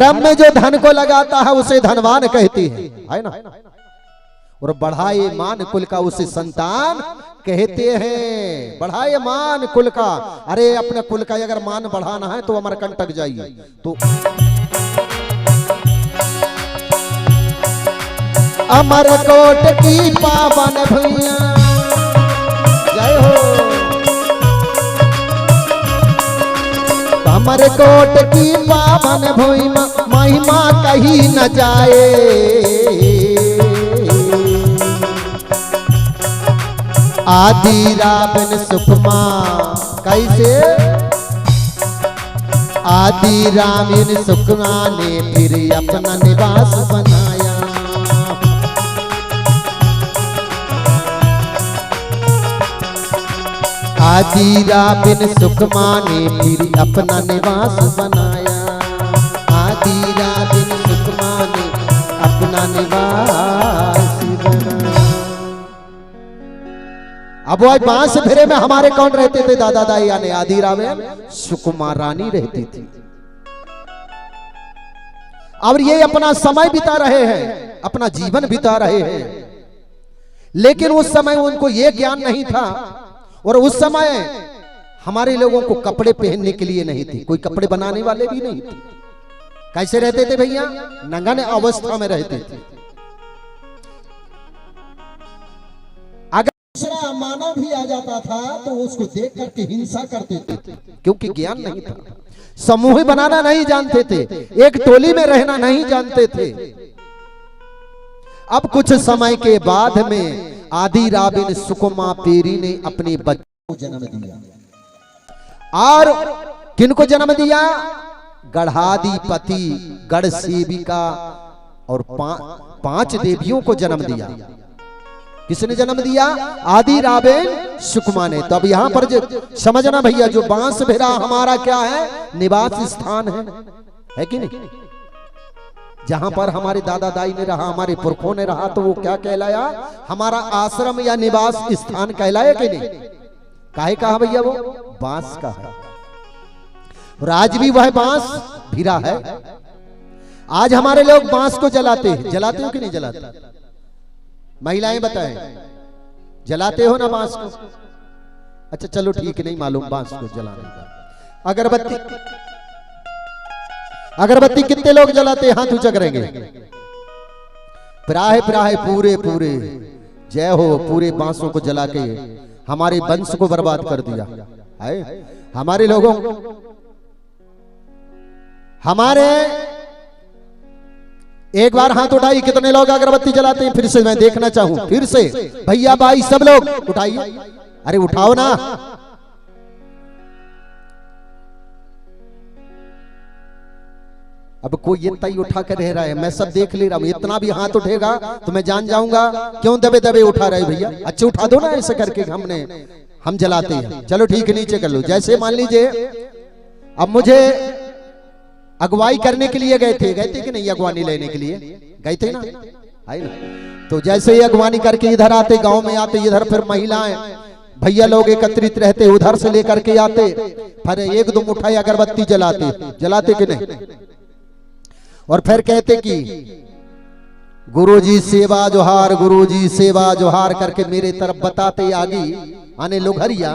धर्म में जो धन को लगाता है उसे धनवान कहती है ना। और बढ़ाए मान कुल का उसे संतान कहते हैं। बढ़ाए मान कुल का, अरे अपने कुल का अगर मान बढ़ाना है तो अमरकंटक जाइए। तो अमरकोट की पावन भैया जय हो। अमरकोट की पावन भूमि महिमा कहीं न जाए। आदि रावण सुकमा कैसे, आदि रावण सुकमा ने फिर अपना निवास बनाया। आदि रावण सुकमा ने फिर अपना निवास बनाया। आदि रावण सुकमा ने अपना निवास बनाया। अब वो बांस भिरे में हमारे कौन रहते थे? दादा दाई यानी आदि रावण सुकुमा रानी रहती थी। और ये अपना समय बिता रहे हैं, अपना जीवन बिता रहे हैं, लेकिन उस समय उनको ये ज्ञान नहीं था। और उस समय हमारे लोगों को कपड़े पहनने के लिए नहीं थे, कोई कपड़े बनाने वाले भी नहीं थे। कैसे रहते थे भैया? नंगन अवस्था में रहते थे। दूसरा मानव भी आ जाता था तो उसको देख करके हिंसा करते थे, क्योंकि ज्ञान नहीं था। समूह बनाना नहीं जानते थे, एक टोली में रहना नहीं जानते थे। अब कुछ समय के बाद में आदि रावण सुकुमा पेरी ने अपने बच्चों को जन्म दिया। और किनको जन्म दिया? गढ़ाधिपति, गढ़ सेविका और 5 देवियों को जन्म दिया। किसने जन्म दिया? आदि रावण सुकमा ने। तो अब यहां पर समझना भैया, जो बांस भिरा हमारा क्या है? निवास स्थान है कि नहीं? जहां पर हमारे दादा दाई ने रहा, हमारे पुरखों ने रहा, तो वो क्या कहलाया? हमारा आश्रम या निवास स्थान कहलाया कि नहीं? काहे कहा भैया? वो बांस का है। और आज भी वह बांस भिरा है। आज हमारे लोग बांस को जलाते हैं। जलाते हो कि नहीं जलाते? महिलाएं बताएं, जलाते हो ना बांस को? अच्छा चलो ठीक है, नहीं मालूम बांस को जलाने का। अगरबत्ती, अगरबत्ती कितने लोग जलाते हैं? हाथ ऊंचा करेंगे। प्राह प्राह पूरे पूरे जय हो। पूरे बांसों को जला के हमारे वंश को बर्बाद कर दिया है हमारे लोगों। हमारे एक बार हाथ उठाइए, कितने लोग अगरबत्ती जलाते हैं? फिर से मैं देखना चाहूं, फिर से भैया भाई सब लोग उठाइए। अरे उठाओ ना। अब कोई इतना ही उठा कर रह रहा है, मैं सब देख ले रहा हूं। इतना भी हाथ उठेगा तो मैं जान जाऊंगा क्यों दबे दबे उठा रहे भैया। अच्छा उठा दो ना ऐसे करके, हम जलाते हैं। चलो ठीक है, नीचे कर लो। जैसे मान लीजिए अब मुझे अगुवाई करने के लिए गए थे कि नहीं? अगवानी लेने के लिए गए थे ना, आई ना? तो जैसे ही अगवानी करके इधर आते, गांव में आते, इधर फिर महिलाएं भैया लोग एकत्रित रहते, उधर से लेकर के आते, फिर एक दो मुठाई अगरबत्ती जलाते कि नहीं? और फिर कहते कि गुरुजी सेवा जोहार, गुरुजी सेवा जोहार करके मेरे तरफ बताते आगे आने लोघरिया।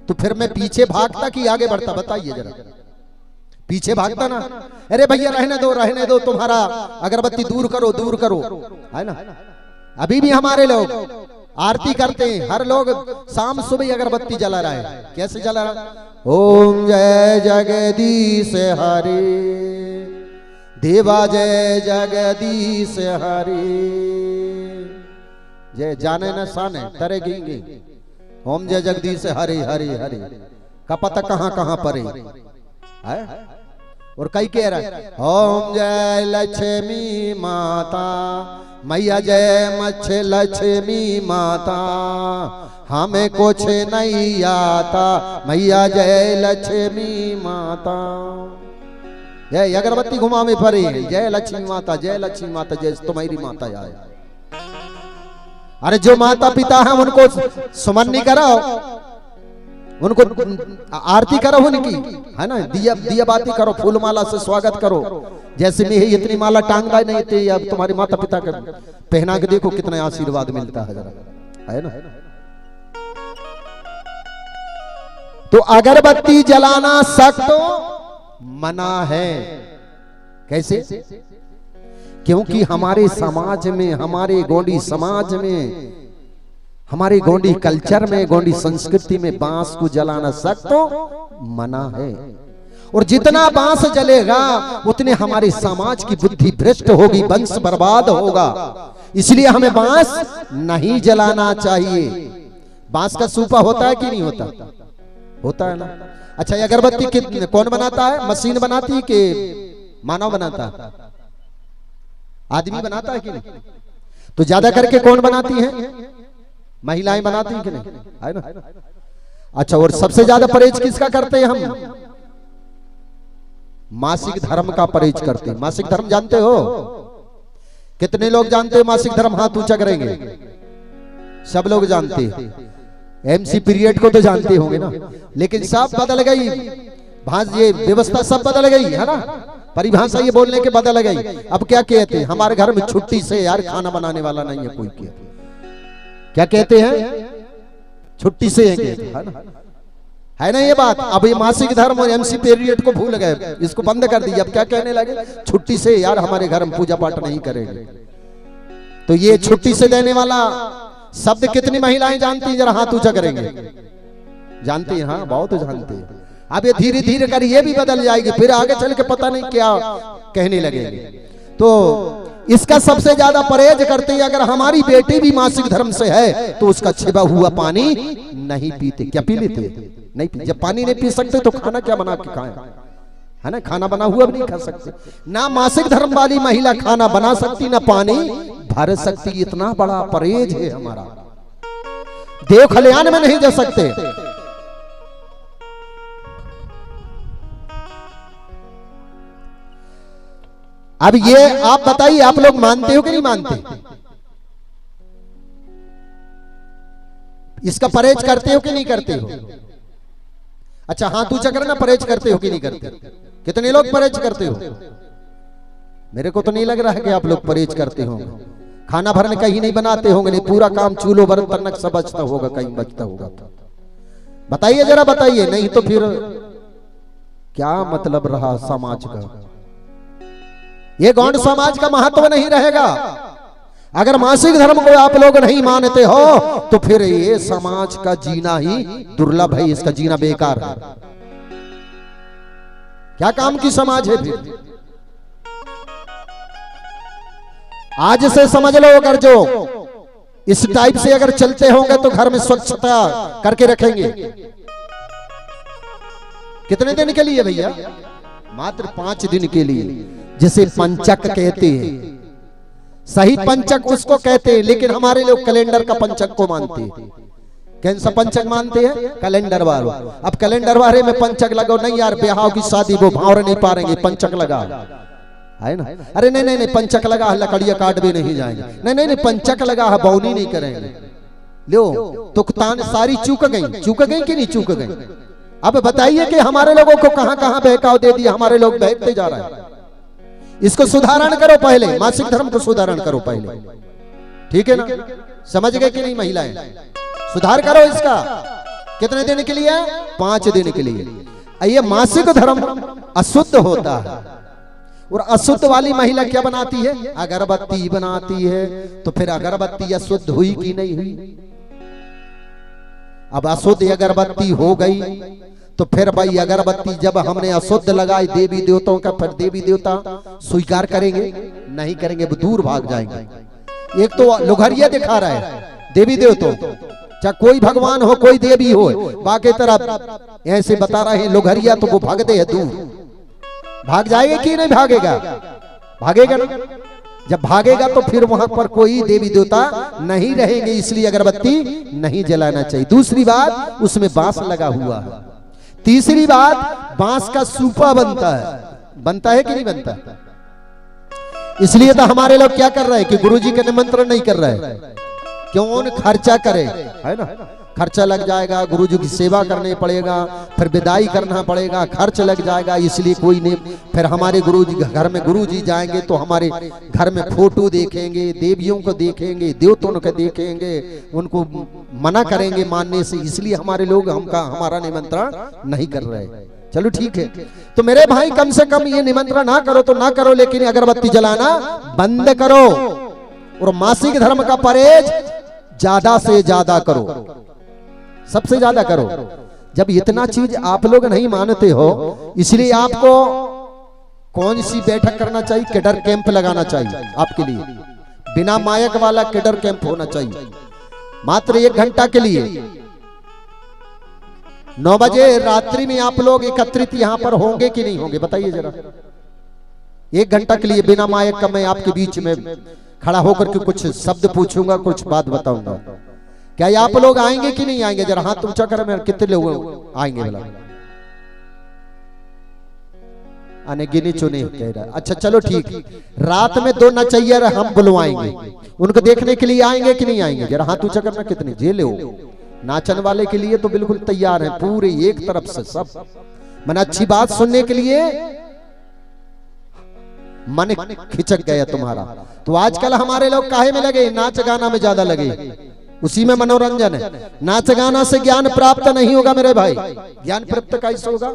तो फिर मैं पीछे भागता कि आगे बढ़ता? बताइए जरा। पीछे भागता ना। अरे भैया रहने दो, तुम्हारा अगरबत्ती दूर करो, है ना? अभी भी हमारे लोग आरती करते हैं, हर लोग शाम सुबह अगरबत्ती जला रहा है। कैसे जला रहा? ओम जय जगदीश हरे, देवा जय जगदीश हरे, जय जाने न साने तरे गिंगे। ओम जय जगदीश हरे हरे हरे का पता कहां कहां परे है। और कई कह रहा है ओम जय लक्ष्मी माता, मैया जय मच्छ लक्ष्मी माता, हमें कुछ नहीं आता, मैया जय लक्ष्मी माता। जय अगरबत्ती घुमा में परे, जय लक्ष्मी माता, जय लक्ष्मी माता, जय तुम्हारी माता आए। अरे जो माता पिता है उनको सुमन नहीं कराओ, उनको आरती करो उनकी, है ना? दिया बाती करो, फूल माला से स्वागत करो, जैसे मैं इतनी माला टांगता नहीं थे, अब तुम्हारे माता पिता का पहना के देखो कितना आशीर्वाद मिलता है, जरा है ना। तो अगरबत्ती जलाना सख्त मना है। कैसे? क्योंकि हमारे समाज में, हमारे गोंडी समाज में, हमारे गोंडी कल्चर में, गोंडी संस्कृति में बांस को जलाना सख्त मना है। और जितना बांस जलेगा उतने हमारे समाज की बुद्धि भ्रष्ट होगी, वंश बर्बाद होगा। इसलिए हमें बांस नहीं जलाना चाहिए। बांस का सूपा होता है कि नहीं होता? होता है ना। अच्छा, ये अगरबत्ती कौन बनाता है? मशीन बनाती है कि मानव बनाता है? आदमी बनाता है कि नहीं? तो ज्यादा करके कौन बनाती है? महिलाएं बनाती हैं कि नहीं? है ना। अच्छा, और सबसे ज्यादा परहेज किसका करते हैं हम? मासिक धर्म का परहेज करते हैं। मासिक धर्म जानते हो? कितने लोग जानते हो मासिक धर्म? हाथ ऊंचा करेंगे। सब लोग जानते हैं। एमसी पीरियड को तो जानते होंगे ना, लेकिन सब बदल गई ये व्यवस्था, सब बदल गई है ना। परिभाषा ये बोलने के बदल गई। अब क्या कहते हैं? हमारे घर में छुट्टी से यार खाना बनाने वाला नहीं है कोई। क्या कहते हैं? छुट्टी से है ना ये बात। अब ये मासिक धर्म और एमसी पीरियड को भूल गए, इसको बंद कर दिया। अब क्या कहने लगे? छुट्टी से यार हमारे घर में पूजा पाठ नहीं करेंगे। तो ये छुट्टी से देने वाला शब्द कितनी महिलाएं जानती हैं? जरा हाथ ऊंचा करेंगे। जानती हैं? हाँ, बहुत जानती हैं। अब ये धीरे धीरे कर ये भी बदल जाएगी, फिर आगे चल के पता नहीं क्या कहने लगेंगे। तो इसका सबसे ज्यादा परहेज करते हैं। अगर हमारी बेटी भी मासिक धर्म से है तो उसका छिपा हुआ पानी नहीं पीते। क्या पी लेते? नहीं पी। जब पानी नहीं पी सकते तो खाना क्या बना के खाएं? है ना, खाना बना हुआ भी नहीं खा सकते। ना मासिक धर्म वाली महिला खाना बना सकती, ना पानी भर सकती। इतना बड़ा परहेज है हमारा। देव खलियान में नहीं जा सकते। अब ये आप बताइए, आप लोग मानते हो कि नहीं मानते? इसका परहेज करते हो कि नहीं करते हो? अच्छा, हाथ ऊंचा करना। परहेज करते हो कि नहीं करते? कितने लोग परहेज करते हो? मेरे को तो नहीं लग रहा है कि आप लोग परहेज करते होंगे। खाना भरने कहीं नहीं बनाते होंगे, नहीं पूरा काम चूल्हो बर्तन तक सब बचता होगा, कहीं बचता होगा। बताइए, जरा बताइए। नहीं तो फिर क्या मतलब रहा समाज का? ये गौंड समाज का महत्व नहीं रहेगा। अगर मासिक धर्म को आप लोग नहीं मानते हो तो फिर ये समाज का जीना ही दुर्लभ है, इसका जीना बेकार है। क्या काम की समाज है फिर? आज से समझ लो, अगर जो इस टाइप से अगर चलते होंगे तो घर में स्वच्छता करके रखेंगे। कितने दिन के लिए भैया? मात्र 5 दिन के लिए, जिसे पंचक कहते हैं। सही पंचक उसको कहते हैं, लेकिन हमारे लोग कैलेंडर का पंचक को मानते हैं। कौन सा पंचक मानते हैं? कैलेंडर वाला। अब कैलेंडर वाले में पंचक लगाओ नहीं यार, ब्याह की शादी वो भावर नहीं पाएंगे, पंचक लगा है ना। अरे नहीं नहीं नहीं, पंचक लगा है, लकड़ियां काट भी नहीं जाएंगे। नहीं नहीं नहीं, पंचक लगा है, बौनी नहीं करेंगे। लो तो तान सारी चूक गई कि नहीं चूक गई? अब बताइए कि हमारे लोगों को कहां कहां बहकाव दे दिया। हमारे लोग बहकते जा रहे हैं। इसको सुधारण करो पहले, मासिक धर्म को सुधारण करो पहले, ठीक है ना? समझ गए कि नहीं महिलाएं? सुधार करो इसका। कितने दिन के लिए? 5 दिन के लिए। ये मासिक धर्म अशुद्ध होता है। और अशुद्ध वाली महिला क्या बनाती है? अगरबत्ती बनाती है। तो फिर अगरबत्ती अशुद्ध हुई कि नहीं हुई? अब अशुद्ध अगरबत्ती हो गई तो फिर भाई अगरबत्ती जब हमने अशुद्ध लगाई देवी देवताओं का, फिर देवी देवता स्वीकार करेंगे? नहीं करेंगे, वो दूर भाग जाएंगे। एक तो लोहरिया दिखा रहा है देवी देवताओं, चाहे कोई भगवान हो कोई देवी हो, बाकी तरफ ऐसे बता रहे हैं लोहरिया, तो वो भागते हैं दूर। भाग जाएगा कि नहीं भागेगा? भागेगा ना। जब भागेगा तो फिर वहां पर कोई देवी देवता नहीं रहेंगे, इसलिए अगरबत्ती नहीं जलाना चाहिए। दूसरी बात, उसमें बांस लगा हुआ है। तीसरी बात, बांस का सूपा बनता है कि नहीं बनता? इसलिए तो हमारे लोग क्या कर रहे हैं कि गुरुजी का निमंत्रण नहीं कर रहे हैं। क्यों? खर्चा करे, है ना। खर्चा लग जाएगा, गुरुजी की सेवा करने पड़ेगा, फिर विदाई करना पड़ेगा, खर्च लग जाएगा, इसलिए कोई नहीं। फिर हमारे गुरुजी घर में गुरुजी जाएंगे तो हमारे घर में फोटो देखेंगे, देवियों को देखेंगे, देवताओं को देखेंगे, उनको मना करेंगे मानने से, इसलिए हमारे लोग हमारा निमंत्रण नहीं कर रहे। चलो ठीक है, तो मेरे भाई कम से कम ये निमंत्रण ना करो तो ना करो, लेकिन अगरबत्ती जलाना बंद करो और मासिक धर्म का परहेज ज्यादा से ज्यादा करो, सबसे ज्यादा करो। जब इतना चीज आप लोग नहीं मानते हो, इसलिए आपको कौन सी बैठक करना चाहिए, केडर कैंप लगाना चाहिए आपके लिए, बिना मायक वाला केडर कैंप होना चाहिए, मात्र 1 घंटा के लिए। 9 बजे रात्रि में आप लोग एकत्रित यहां पर होंगे कि नहीं होंगे, बताइए जरा। 1 घंटा के लिए बिना मायक का मैं आपके बीच में खड़ा होकर के कुछ शब्द पूछूंगा, कुछ बात बताऊंगा। क्या आप लोग आएंगे कि नहीं आएंगे, जरा हाथ ऊंचा करें, मैं कितने लोग आएंगे बोला, आने गिने चुने कह रहा। अच्छा चलो ठीक, रात में 2 नचैयर हम बुलवाएंगे, उनको देखने के लिए आएंगे कि नहीं आएंगे, जरा हाथ ऊंचा करना। कितने जेल हो, नाचन वाले के लिए तो बिल्कुल तैयार है पूरे एक तरफ से सब, मैंने अच्छी बात सुनने के लिए मन खिंचक गया तुम्हारा। तो आजकल हमारे लोग काहे में लगे, नाच गाना में ज्यादा लगे, उसी में मनोरंजन है। नाच गाना से ज्ञान प्राप्त नहीं होगा मेरे भाई, ज्ञान प्राप्त कैसे होगा,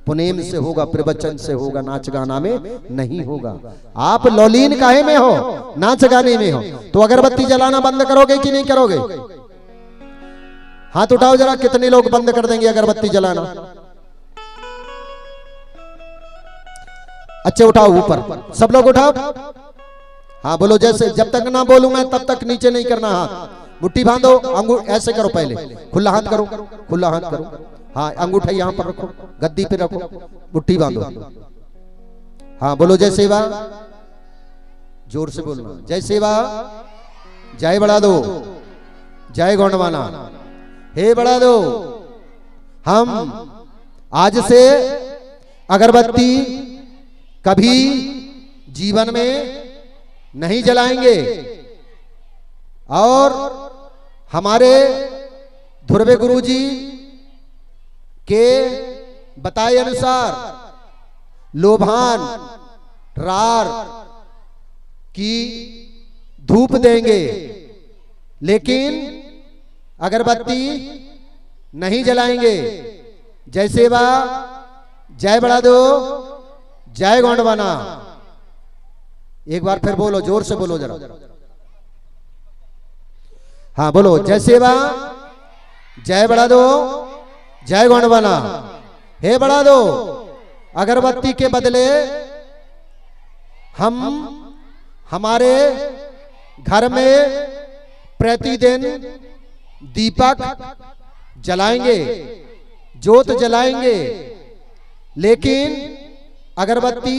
पुनेम से होगा, प्रवचन से होगा, नाच गाना में नहीं होगा। आप लौलीन काहे में हो, नाच गाने में हो। तो अगरबत्ती जलाना बंद करोगे कि नहीं करोगे, हाथ उठाओ जरा, कितने लोग बंद कर देंगे अगरबत्ती जलाना। अच्छे उठाओ ऊपर, सब लोग उठाओ, हाँ बोलो, जैसे जब तक ना बोलूं मैं तब तक नीचे नहीं करना हाथ, मुट्ठी बांधो, अंगूठा ऐसे करो, पहले खुला हाथ करो, खुला हाथ करो, हाँ अंगूठा यहां पर रखो, गद्दी पे रखो, मुट्ठी बांधो, हाँ बोलो जय सेवा, जोर से बोलना, जय सेवा, जय बढ़ा दो, जय गौंडवाना, हे बढ़ा दो। हम आज से अगरबत्ती कभी जीवन में नहीं जलाएंगे और हमारे ध्रुव गुरुजी के बताए अनुसार लोभान रार की धूप देंगे, लेकिन अगरबत्ती नहीं जलाएंगे। जय सेवा, जय बढ़ा दो, जय गौंडवाना। एक बार फिर बोलो, जोर से बोलो जरा, हाँ बोलो, जय सेवा, जय बढ़ा दो, जय गौंडवाना। हे बढ़ा दो, अगरबत्ती के बदले हम हमारे घर में प्रतिदिन दीपक जलाएंगे, ज्योत जलाएंगे, लेकिन अगरबत्ती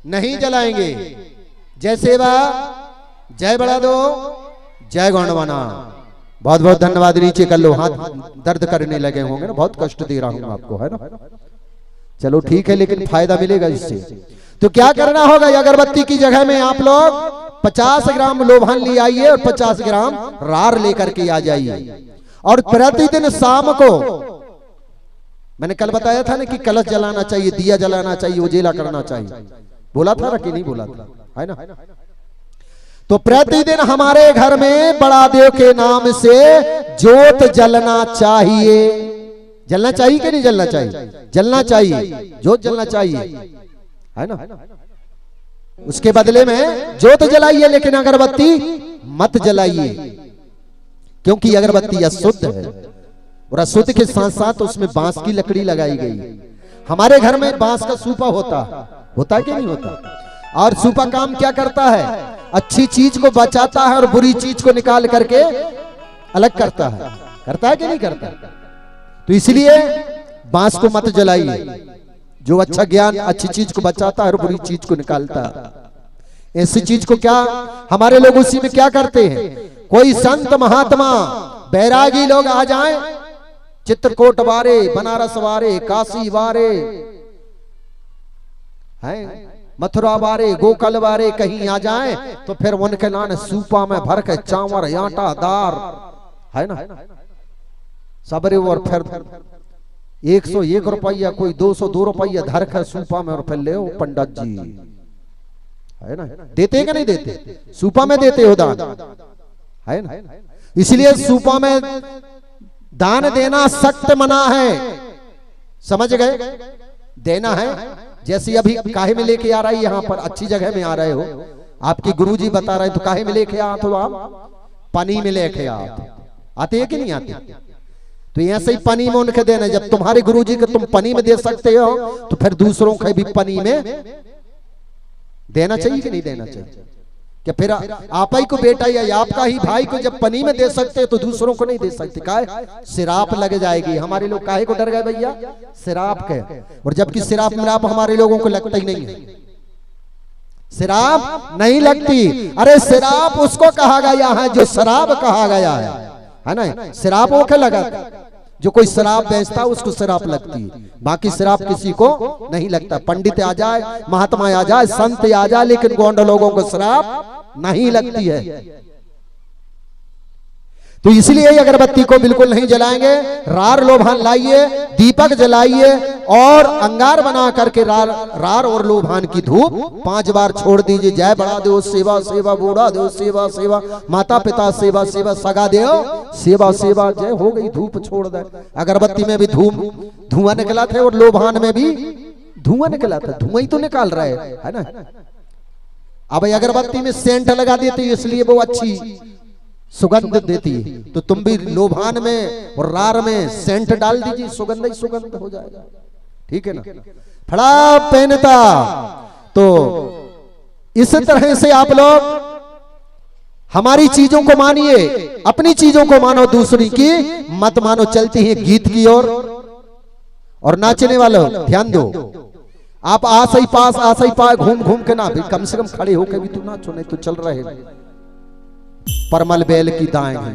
नहीं जलाएंगे। जय सेवा, जय बढ़ा दो, जय गौंडवाना। बहुत बहुत धन्यवाद। नीचे कर लो, हाथ दर्द करने लगे होंगे ना, बहुत कष्ट दे रहा हूं आपको, है ना। चलो ठीक है, लेकिन फायदा मिलेगा इससे। तो क्या करना होगा, अगरबत्ती की जगह में आप लोग 50 ग्राम लोभान ले आइए और 50 ग्राम रार लेकर के आ जाइए। और प्रतिदिन शाम को, मैंने कल बताया था ना कि कलश जलाना चाहिए, दिया जलाना चाहिए, उजेला करना चाहिए, बोला था ना कि नहीं बोला था, है ना। तो प्रतिदिन हमारे घर में बड़ा देव के नाम से ज्योत जलना चाहिए। जलना चाहिए कि नहीं जलना चाहिए, जलना चाहिए, ज्योत जलना चाहिए, है ना। उसके बदले में ज्योत जलाइए, लेकिन अगरबत्ती मत जलाइए, क्योंकि अगरबत्ती अशुद्ध है और अशुद्ध के साथ साथ उसमें बांस की लकड़ी लगाई गई। हमारे घर में बांस का सूपा होता कि नहीं होता। और सूपा काम क्या करता है, अच्छी चीज को बचाता है और बुरी चीज को निकाल करके अलग करता है कि नहीं करता। तो इसलिए बांस को मत जलाइए, जो अच्छा ज्ञान अच्छी चीज को बचाता है और बुरी चीज को निकालता है। ऐसी चीज को क्या हमारे लोग उसी में क्या करते हैं, कोई संत महात्मा बैरागी लोग आ जाएं, चित्रकूट वारे, बनारस वारे, काशी वारे, हैं मथुरा वारे, गोकल वारे कहीं आ जाएं, तो फिर उनके नाम सूपा में भर के चावल आटा दार, है ना, सबरे और फिर 101 रुपया, कोई 202 रुपया धर कर सूपा में और फिर ले पंडित जी, है ना। देते कि नहीं देते? सूपा में देते हो दान, है ना। इसलिए सूपा में दान देना सख्त मना है, समझ गए? देना है। जैसे अभी काहे में लेके आ रहा है, यहाँ पर अच्छी जगह में आ रहे हो, आपकी गुरुजी बता रहे हैं, तो काहे में लेके आ, तो आप पानी में लेके आते हैं कि नहीं आते? तो ऐसे ही पानी में उनके देना। जब तुम्हारे गुरुजी को तुम पानी में दे सकते हो, तो फिर दूसरों को भी पानी में देना चाहिए कि नहीं देना चाहिए? क्या फिर आप ही को बेटा या आपका ही भाई को जब पानी में दे सकते तो दूसरों को नहीं दे सकते? काहे? सिराप लग जाएगी। हमारे लोग काहे को डर गए भैया? सिराप के। और जबकि सिराप मिलाप हमारे लोगों को लगता ही नहीं है, सिराप नहीं लगती। अरे सिराप उसको कहा गया है जो शराब कहा गया है ना। सिरापों के लगा, जो कोई शराब बेचता उसको शराब लगती है, बाकी शराब किसी को नहीं लगता। पंडित आ जाए, महात्मा आ जाए, संत आ जाए, लेकिन गोंड लोगों को शराब नहीं लगती है। तो इसलिए अगरबत्ती को बिल्कुल नहीं जलाएंगे। रार लोभान लाइए, दीपक जलाइए और अंगार बना करके रार और लोभान की धूप 5 बार छोड़ दीजिए। जय बड़ा देव सेवा सेवा, बूढ़ा देव सेवा सेवा, माता पिता सेवा सेवा, सगा देव सेवा सेवा। जय हो गई, धूप छोड़ दे। अगरबत्ती में भी धुआं निकला था और लोभान में भी धुआं निकला था। धुआं ही तो निकाल रहा है ना। अब अगरबत्ती में सेंट लगा देते इसलिए वो अच्छी सुगंध देती है, तो तुम भी लोभान में और रार में सेंट डाल दीजिए, सुगंध ही सुगंध हो जाएगा। ठीक है ना। फड़ा पहनता। तो इस तरह से आप लोग हमारी चीजों को मानिए, अपनी चीजों को मानो, दूसरी की मत मानो। चलती है गीत की ओर। और नाचने वालों ध्यान दो, आप आस ही पास घूम घूम के ना, भी कम से कम खड़े होकर भी तू नाचो, नहीं तो चल रहे परमल बेल की दाएं हैं,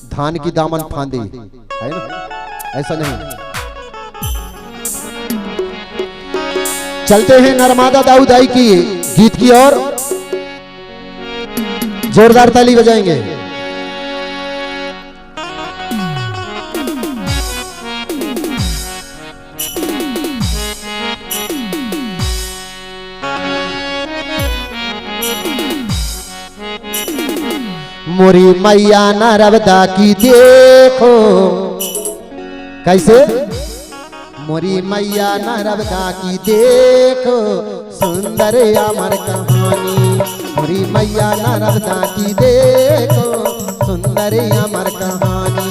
धान की दामन फांदी, है ना। ऐसा नहीं। चलते हैं नर्मदा दाऊदाई की गीत की ओर। जोरदार ताली बजाएंगे। मोरी मैया नर्मदा की देखो कैसे, मोरी मैया नर्मदा की देखो सुंदर अमर कहानी। मोरी मैया नर्मदा की देखो सुंदर अमर कहानी।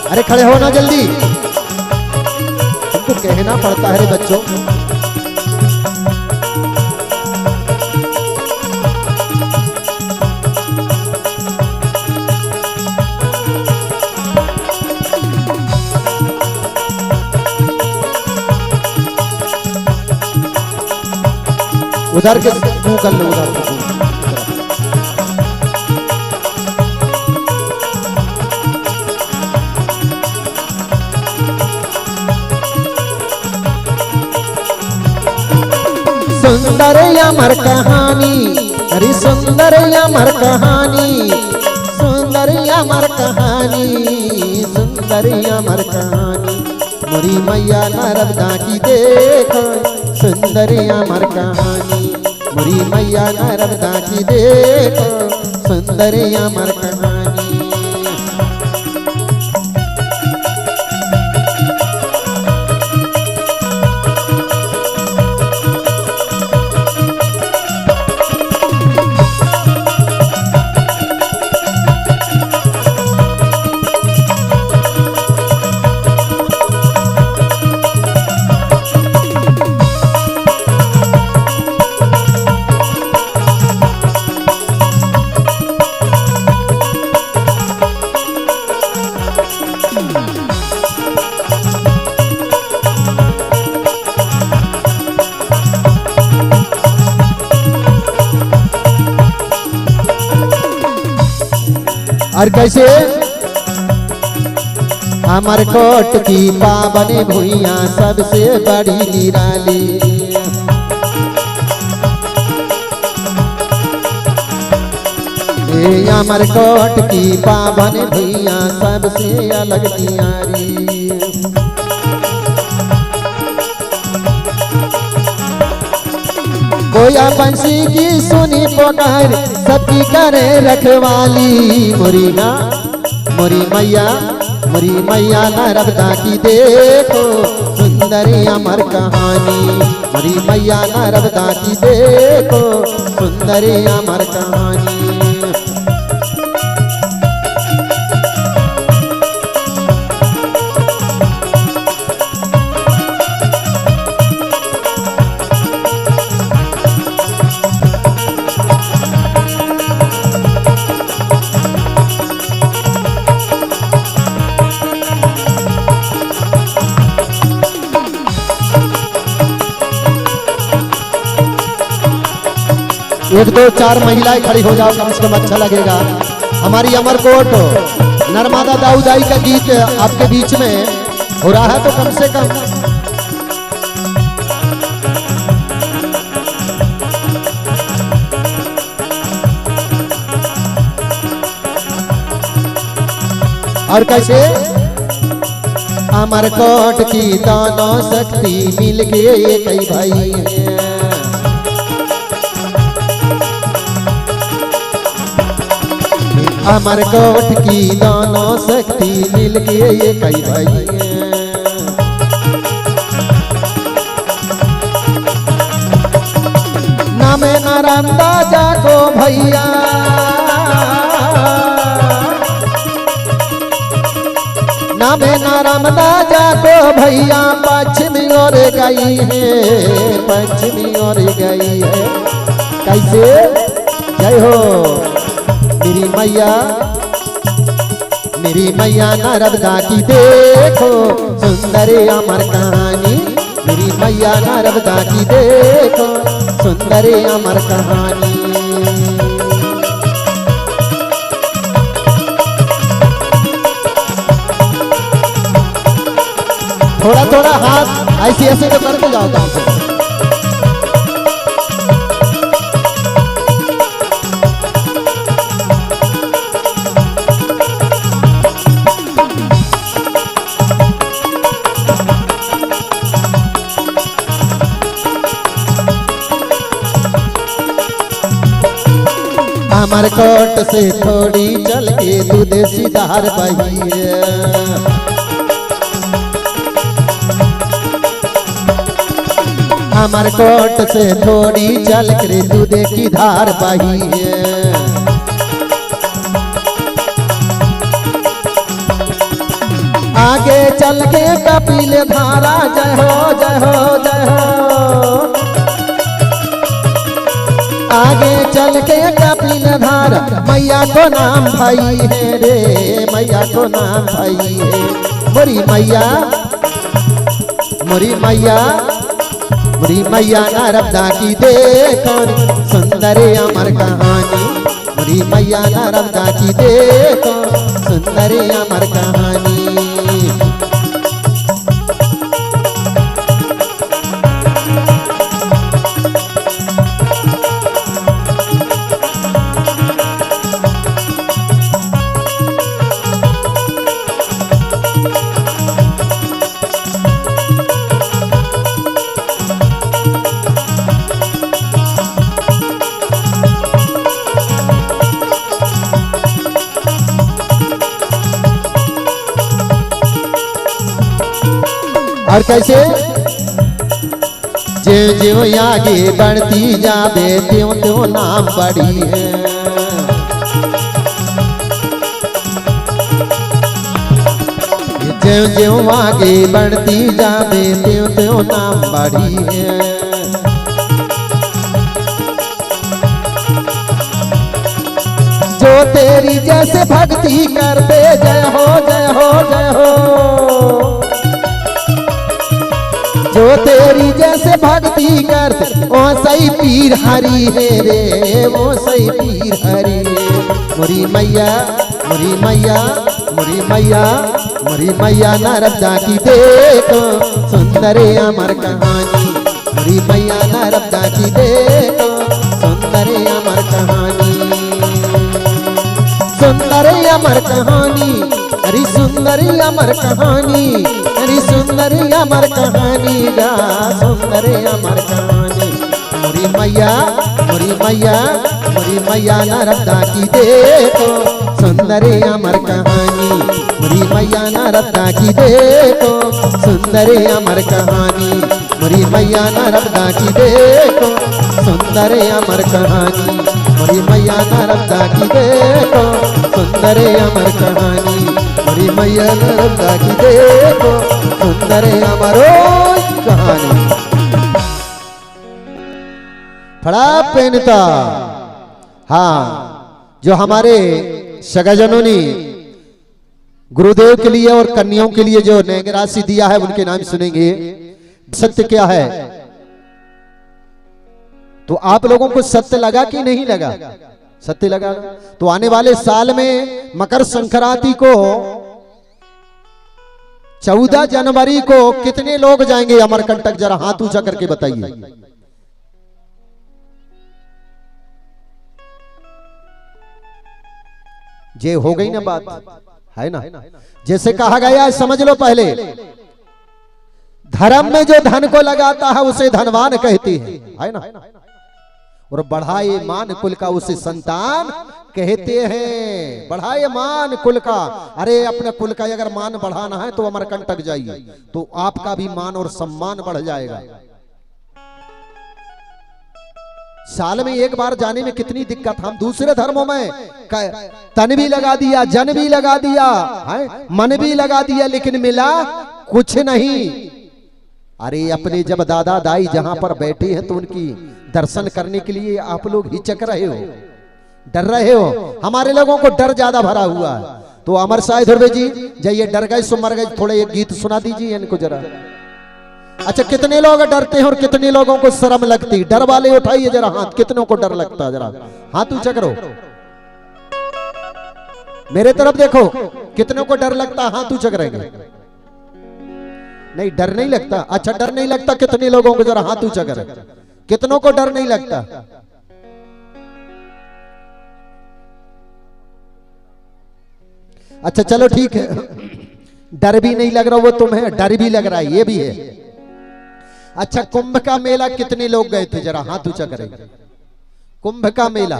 अरे खड़े हो ना जल्दी, तुमको कहना पड़ता है रे बच्चों। उधर के मुंह कर लो, उधर के सुंदर अमर कहानी। अरे सुंदर अमर कहानी, सुंदर अमर कहानी, सुंदर अमर कहानी। मोरी मैया नर्मदा की देखो सुंदर अमर कहानी। मोरी मैया नर्मदा की देखो सुंदर अमर कहानी। और कैसे अमर कोट की पावन भुइयां सबसे बड़ी निराली। ये अमरकोट की पावन भैया सबसे अलग न्यारी। गोया बंसी की सुनी पुकार सबकी करे रखवाली। मोरी मैया नर्मदा की देखो सुंदरी अमर कहानी। मोरी मैया नर्मदा की देखो सुंदरी अमर कहानी। एक दो चार महिलाएं खड़ी हो जाओ, कम से कम अच्छा लगेगा। हमारी अमरकोट नर्मदा दाऊदाई का गीत आपके बीच में हो रहा है, तो कम से कम और कैसे अमरकोट की दोनों शक्ति मिलके एक ही भाई है। अमरकोट की दोनों शक्ति मिलके ये कई भाई हैं। नामे नर्मदा जाको भैया, नामे नर्मदा जाको भैया पश्चिमी ओर गई है, पश्चिमी ओर गई है। कैसे जय हो मेरी मैया नर्मदा की देखो सुंदर अमर कहानी। मेरी मैया नर्मदा की देखो सुंदर अमर कहानी। थोड़ा थोड़ा हाथ ऐसे ऐसे तो करते जाओ काम से। अमरकोट से थोड़ी चल के दुदेसी धार बही है। अमरकोट से थोड़ी चल के दूधे की धार बही है। आगे चल के कपिल धारा जय हो जय हो जय हो। आगे चल के कपिल धारा मैया को नाम भाई है रे, मैया को नाम भाई है। मोरी मैया मोरी मैया मोरी मैया नर्मदा की देखो सुंदर अमर कहानी। मोरी मैया नर्मदा की देखो सुंदर अमर कहानी। और कैसे ज्यों ज्यों आगे बढ़ती जावे त्यों त्यों नाम बढ़ी है। ज्यों ज्यों आगे बढ़ती जावे त्यों त्यों नाम बढ़ी है। जो तेरी जैसे भक्ति करते जय हो जय हो जय हो। जो तेरी जैसे भक्ति करते वो सही पीर हरी है रे, वो सही पीर हरी है। मोरी मैया मोरी मैया मोरी मैया मोरी मैया नर्मदा की देखो सुंदर अमर कहानी। मोरी मैया नर्मदा की देखो सुंदर अमर कहानी। अमर कहानी, अरे सुंदरी अमर कहानी, अरे सुंदरी अमर कहानी गा, सुंदरी अमर कहानी। मोरी मैया, मोरी मैया, मोरी मैया नारदा की देखो सुंदरी अमर कहानी, मोरी मैया नारदा की देखो सुंदरी अमर कहानी, मोरी मैया नारदा की देखो सुंदरी अमर कहानी, मोरी मैया नारदा की देखो सुंदरी अमर कहानी, मोरी मैया नारदा की देखो सुंदरी अमर कहानी। फड़ा पहनता, हाँ, जो हमारे सगाजनों ने गुरुदेव के लिए और कन्याओं के लिए जो नेग राशि दिया है उनके नाम सुनेंगे। सत्य क्या है? तो आप लोगों को सत्य लगा कि नहीं लगा? सत्य लगा। तो आने वाले साल में मकर संक्रांति को 14 जनवरी को कितने लोग जाएंगे अमरकंटक? जरा हाथ ऊंचा करके बताइए। ये हो गई ना बात, है ना? जैसे कहा गया है, समझ लो पहले, धर्म में जो धन को लगाता है उसे धनवान कहते हैं, है ना? और बढ़ाए मान कुल का उसे संतान कहते हैं। बढ़ाए मान कुल का, अरे अपने कुल का अगर मान बढ़ाना है तो अमरकंटक जाइए, तो आपका भी मान और सम्मान बढ़ जाएगा। साल में एक बार जाने में कितनी दिक्कत। हम दूसरे धर्मों में तन भी लगा दिया, जन भी लगा दिया, है मन भी लगा दिया, लेकिन मिला कुछ नहीं। अरे अपने जब दादा दाई जहां पर बैठे हैं तो उनकी दर्शन करने के लिए आप लोग हिचक रहे हो, डर रहे हो। हमारे लोगों को डर ज्यादा भरा हुआ है। तो अमर साय ध्रुवे जी जाइए, डर गए सो मर गए, थोड़े एक गीत सुना दीजिए इनको जरा। अच्छा, कितने लोग डरते हैं और कितने लोगों को शर्म लगती? डर वाले उठाइए जरा हाथ, कितनों को डर लगता है? जरा हाथ ऊंचा करो, मेरे तरफ देखो, कितनों को डर लगता है? हाथ ऊंचा करेंगे। नहीं, डर नहीं लगता। अच्छा, डर नहीं लगता कितने लोगों को? जरा हाथ ऊंचा करें, कितनों को डर नहीं लगता? अच्छा चलो ठीक है, डर भी नहीं लग रहा वो तुम्हें, डर भी लग रहा है, ये भी है। अच्छा, कुंभ का मेला कितने लोग गए थे? जरा हाथ ऊंचा करेंगे। कुंभ का मेला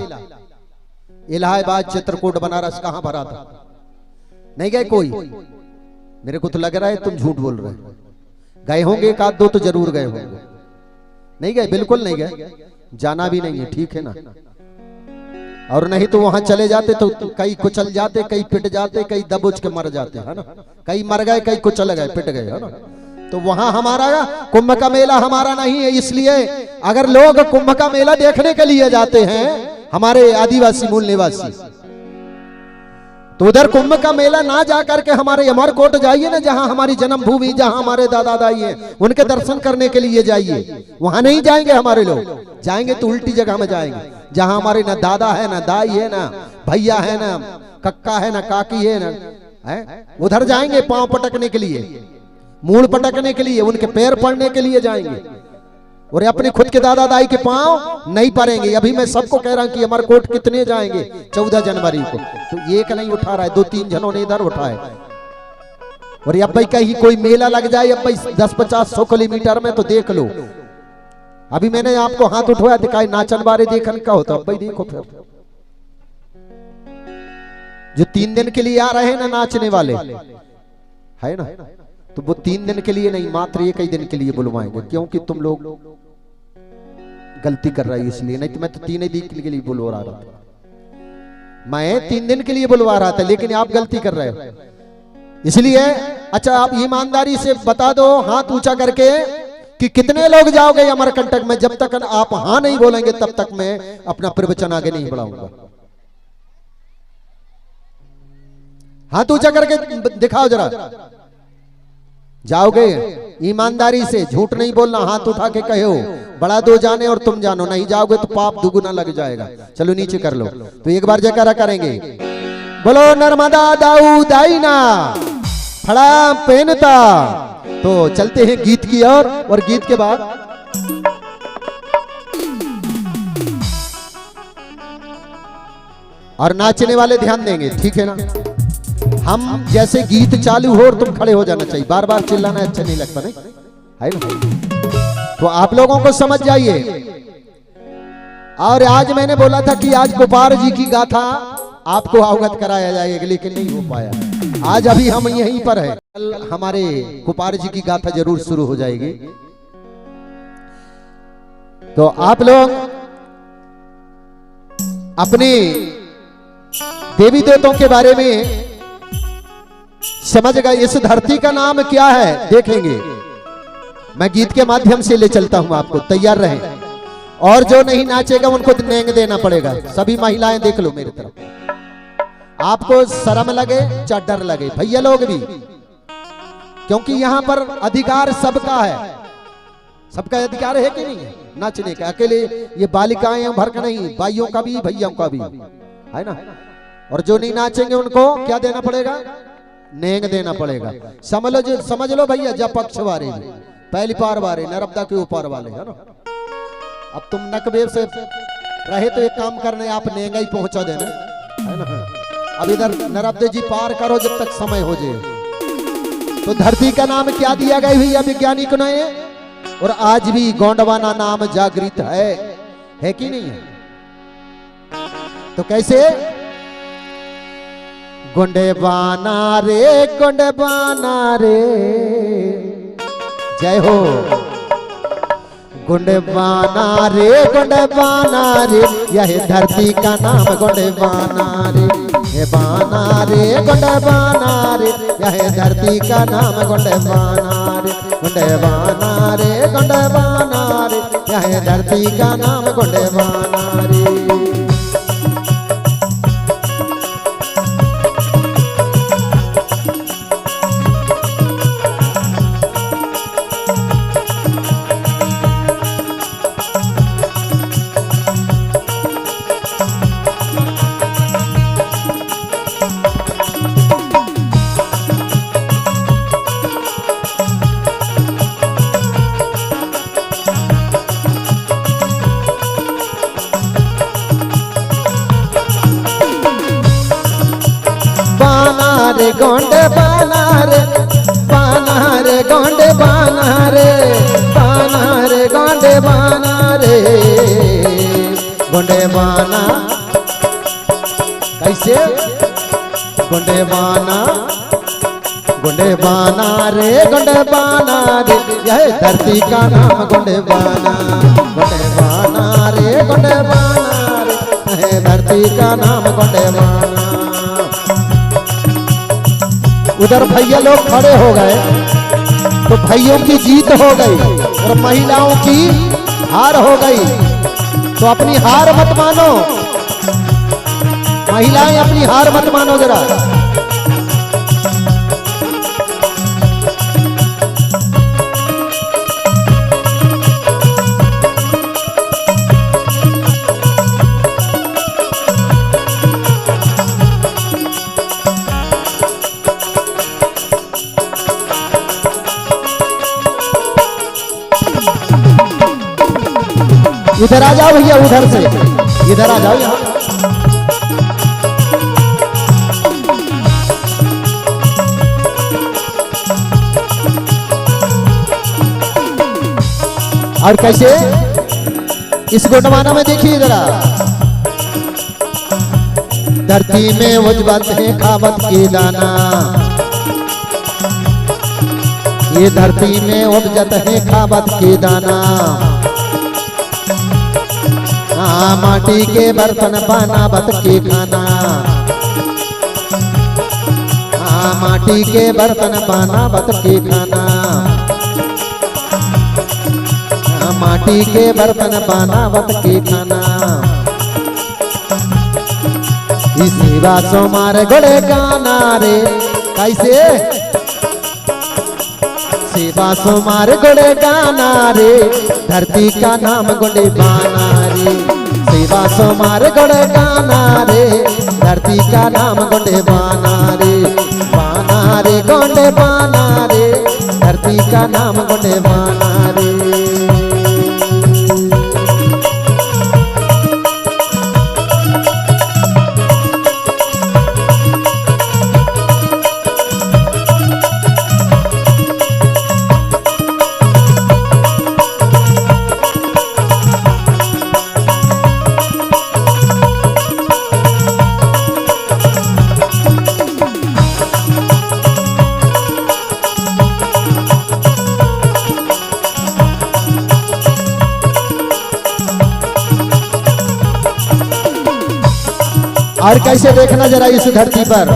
इलाहाबाद, चित्रकूट, बनारस, कहां भरा था? नहीं गए कोई? मेरे को तो लग रहा है तुम झूठ बोल रहे हो। गए होंगे, एक आध दो तो जरूर गए होंगे। नहीं गए? बिल्कुल नहीं गए, जाना भी नहीं है, ठीक है ना? और नहीं तो वहां चले जाते तो कई कुचल जाते, कई पिट जाते, कई दबोच के मर जाते, है ना? कई मर गए, कई कुचल गए, पिट गए, है ना? तो वहां हमारा कुंभ का मेला हमारा नहीं है। इसलिए अगर लोग कुंभ का मेला देखने के लिए जाते हैं, हमारे आदिवासी मूल निवासी, तो उधर कुंभ का मेला ना जाकर के हमारे अमरकोट जाइए ना, जहां हमारी जन्मभूमि, जहां हमारे दादा दाई हैं, उनके दर्शन करने के लिए जाइए। वहां नहीं जाएंगे हमारे लोग, जाएंगे तो उल्टी जगह में जाएंगे, जहां हमारे ना दादा है, ना दाई है, ना भैया है, ना कक्का है, ना काकी है, ना उधर जाएंगे पांव पटकने के लिए, मूल पटकने के लिए, उनके पैर पड़ने के लिए जाएंगे। और अपने खुद के दादा दाई के पांव नहीं पड़ेंगे। अभी मैं सबको कह रहा हूं कि अमरकोट कितने जाएंगे 14 जनवरी को? तो एक नहीं उठा रहा है, 2-3 जनों ने इधर उठाए। और अब भाई कहीं कोई मेला लग जाए अब भाई 10-50-100 किलोमीटर में, तो देख लो। अभी मैंने आपको हाथ उठवाया, दिखाई नाचन बारे देखने का होता। अब भाई देखो, फिर जो 3 दिन के लिए आ रहे हैं ना नाचने वाले, है ना, तो वो 3 दिन के लिए नहीं, मात्र 1 ही दिन के लिए बुलवाएंगे, क्योंकि तुम लोग गलती कर रहा है इसलिए। नहीं तो मैं तो 3 ही दिन के लिए बुलवा रहा था, मैं 3 दिन के लिए बुलवा रहा था, लेकिन आप गलती कर रहे हो इसलिए। अच्छा, आप ईमानदारी से बता दो हाथ ऊंचा करके कि कितने लोग जाओगे अमरकंटक में? जब तक आप हाँ नहीं बोलेंगे तब तक मैं अपना प्रवचन आगे नहीं बढ़ाऊंगा। हाथ ऊंचा करके दिखाओ जरा, जाओगे? ईमानदारी से, झूठ नहीं बोलना, हाथ उठा के कहो। बड़ा दो जाने और तुम जानो, नहीं जाओगे तो पाप दुगुना लग जाएगा। चलो नीचे कर लो। तो एक बार जयकारा करेंगे, बोलो नर्मदा दाऊ दाईना फड़ा पहनता। तो चलते हैं गीत की ओर, और गीत के बाद और नाचने वाले ध्यान देंगे, ठीक है ना? हम जैसे गीत चालू हो और तुम खड़े हो जाना चाहिए, बार बार चिल्लाना अच्छा नहीं लगता, नहीं है ना? तो आप लोगों को समझ जाइए। और आज मैंने बोला था कि आज गोपाल जी की गाथा आपको अवगत कराया जाएगा, लेकिन नहीं हो पाया। आज अभी हम यहीं पर है, कल हमारे गोपाल जी की गाथा जरूर शुरू हो जाएगी। तो आप लोग अपने देवी देवताओं के बारे में समझ गए। इस धरती का नाम क्या है देखेंगे, मैं गीत के माध्यम से ले चलता हूं आपको, तैयार रहें। और जो नहीं नाचेगा उनको नेंग देना पड़ेगा। सभी महिलाएं देख लो मेरी तरफ, आपको शर्म लगे चाहे डर लगे, भैया लोग भी, क्योंकि यहां पर अधिकार सबका है। सबका अधिकार है कि नहीं है नाचने का? अकेले ये बालिकाएं भर का नहीं, भाइयों का भी भैया का भी है ना। और जो नहीं नाचेंगे उनको क्या देना पड़ेगा? नेंग देना पड़ेगा। समझ लो भैया, जब पक्ष वाले पहली पार वाले नर्मदा के ऊपर वाले है ना। अब तुम नकबेब से रहे तो एक काम करने, आप नेंगा ही पहुंचा देना है ना। अब इधर नर्मदा जी पार करो जब तक समय हो जाए। तो धरती का नाम क्या दिया गया भैया वैज्ञानिक ने? और आज भी गोंडवाना नाम जागृत है कि नहीं है? तो कैसे? गोंडवाना रे जय हो। गोंडवाना रे यह धरती का नाम गोंडवाना रे, हे बाना रे गोंडवाना रे, यह धरती का नाम गोंडवाना रे, गोंडवाना रे यह धरती का नाम गोंडवाना रे। गोंडवाना रे गोंडवाना कैसे? गोंडवाना रे यह धरती का नाम गोंडवाना रे यह धरती का नाम गोंडवाना। उधर भैया लोग खड़े हो गए तो भाइयों की जीत हो गई और महिलाओं की हार हो गई। तो अपनी हार मत मानो महिलाएं, अपनी हार मत मानो जरा। इधर आ जाओ भैया, उधर से इधर आ जाओ यहाँ। और कैसे इस गोंडवाना में देखिए जरा, धरती में उजबत है खावत के दाना, ये धरती में उपजत है खावत के दाना। माटी के बर्तन बनावत के खाना, माटी के बर्तन बनावत के खाना, माटी के बर्तन बनावत के खाना। इसी बात मारे गोड़े गाना रे कैसे? सेवा सुमार गोड़े गाना रे, धरती का नाम गोंडवाना रे, सेवा सुमार गोड़े गाना रे, धरती का नाम गोंडवाना रे, बाना रे गोंडवाना रे, धरती का नाम गोंडवाना रे। और कैसे देखना जरा इस धरती पर,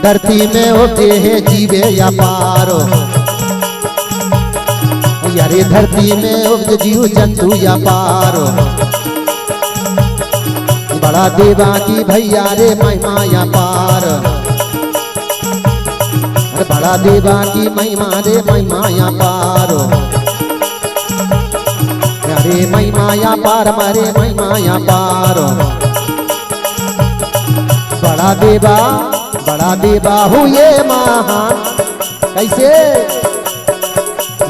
धरती में होते हैं जीवे या पारो, यारे धरती में उपज जीव जंतु या पारो, बड़ा देवा की भैया रे महिमा या पार, बड़ा देवा की महिमा रे महिमा या पारो, अरे महिमा या पार मारे महिमा या पारो, बड़ा देवा हुए महान, कैसे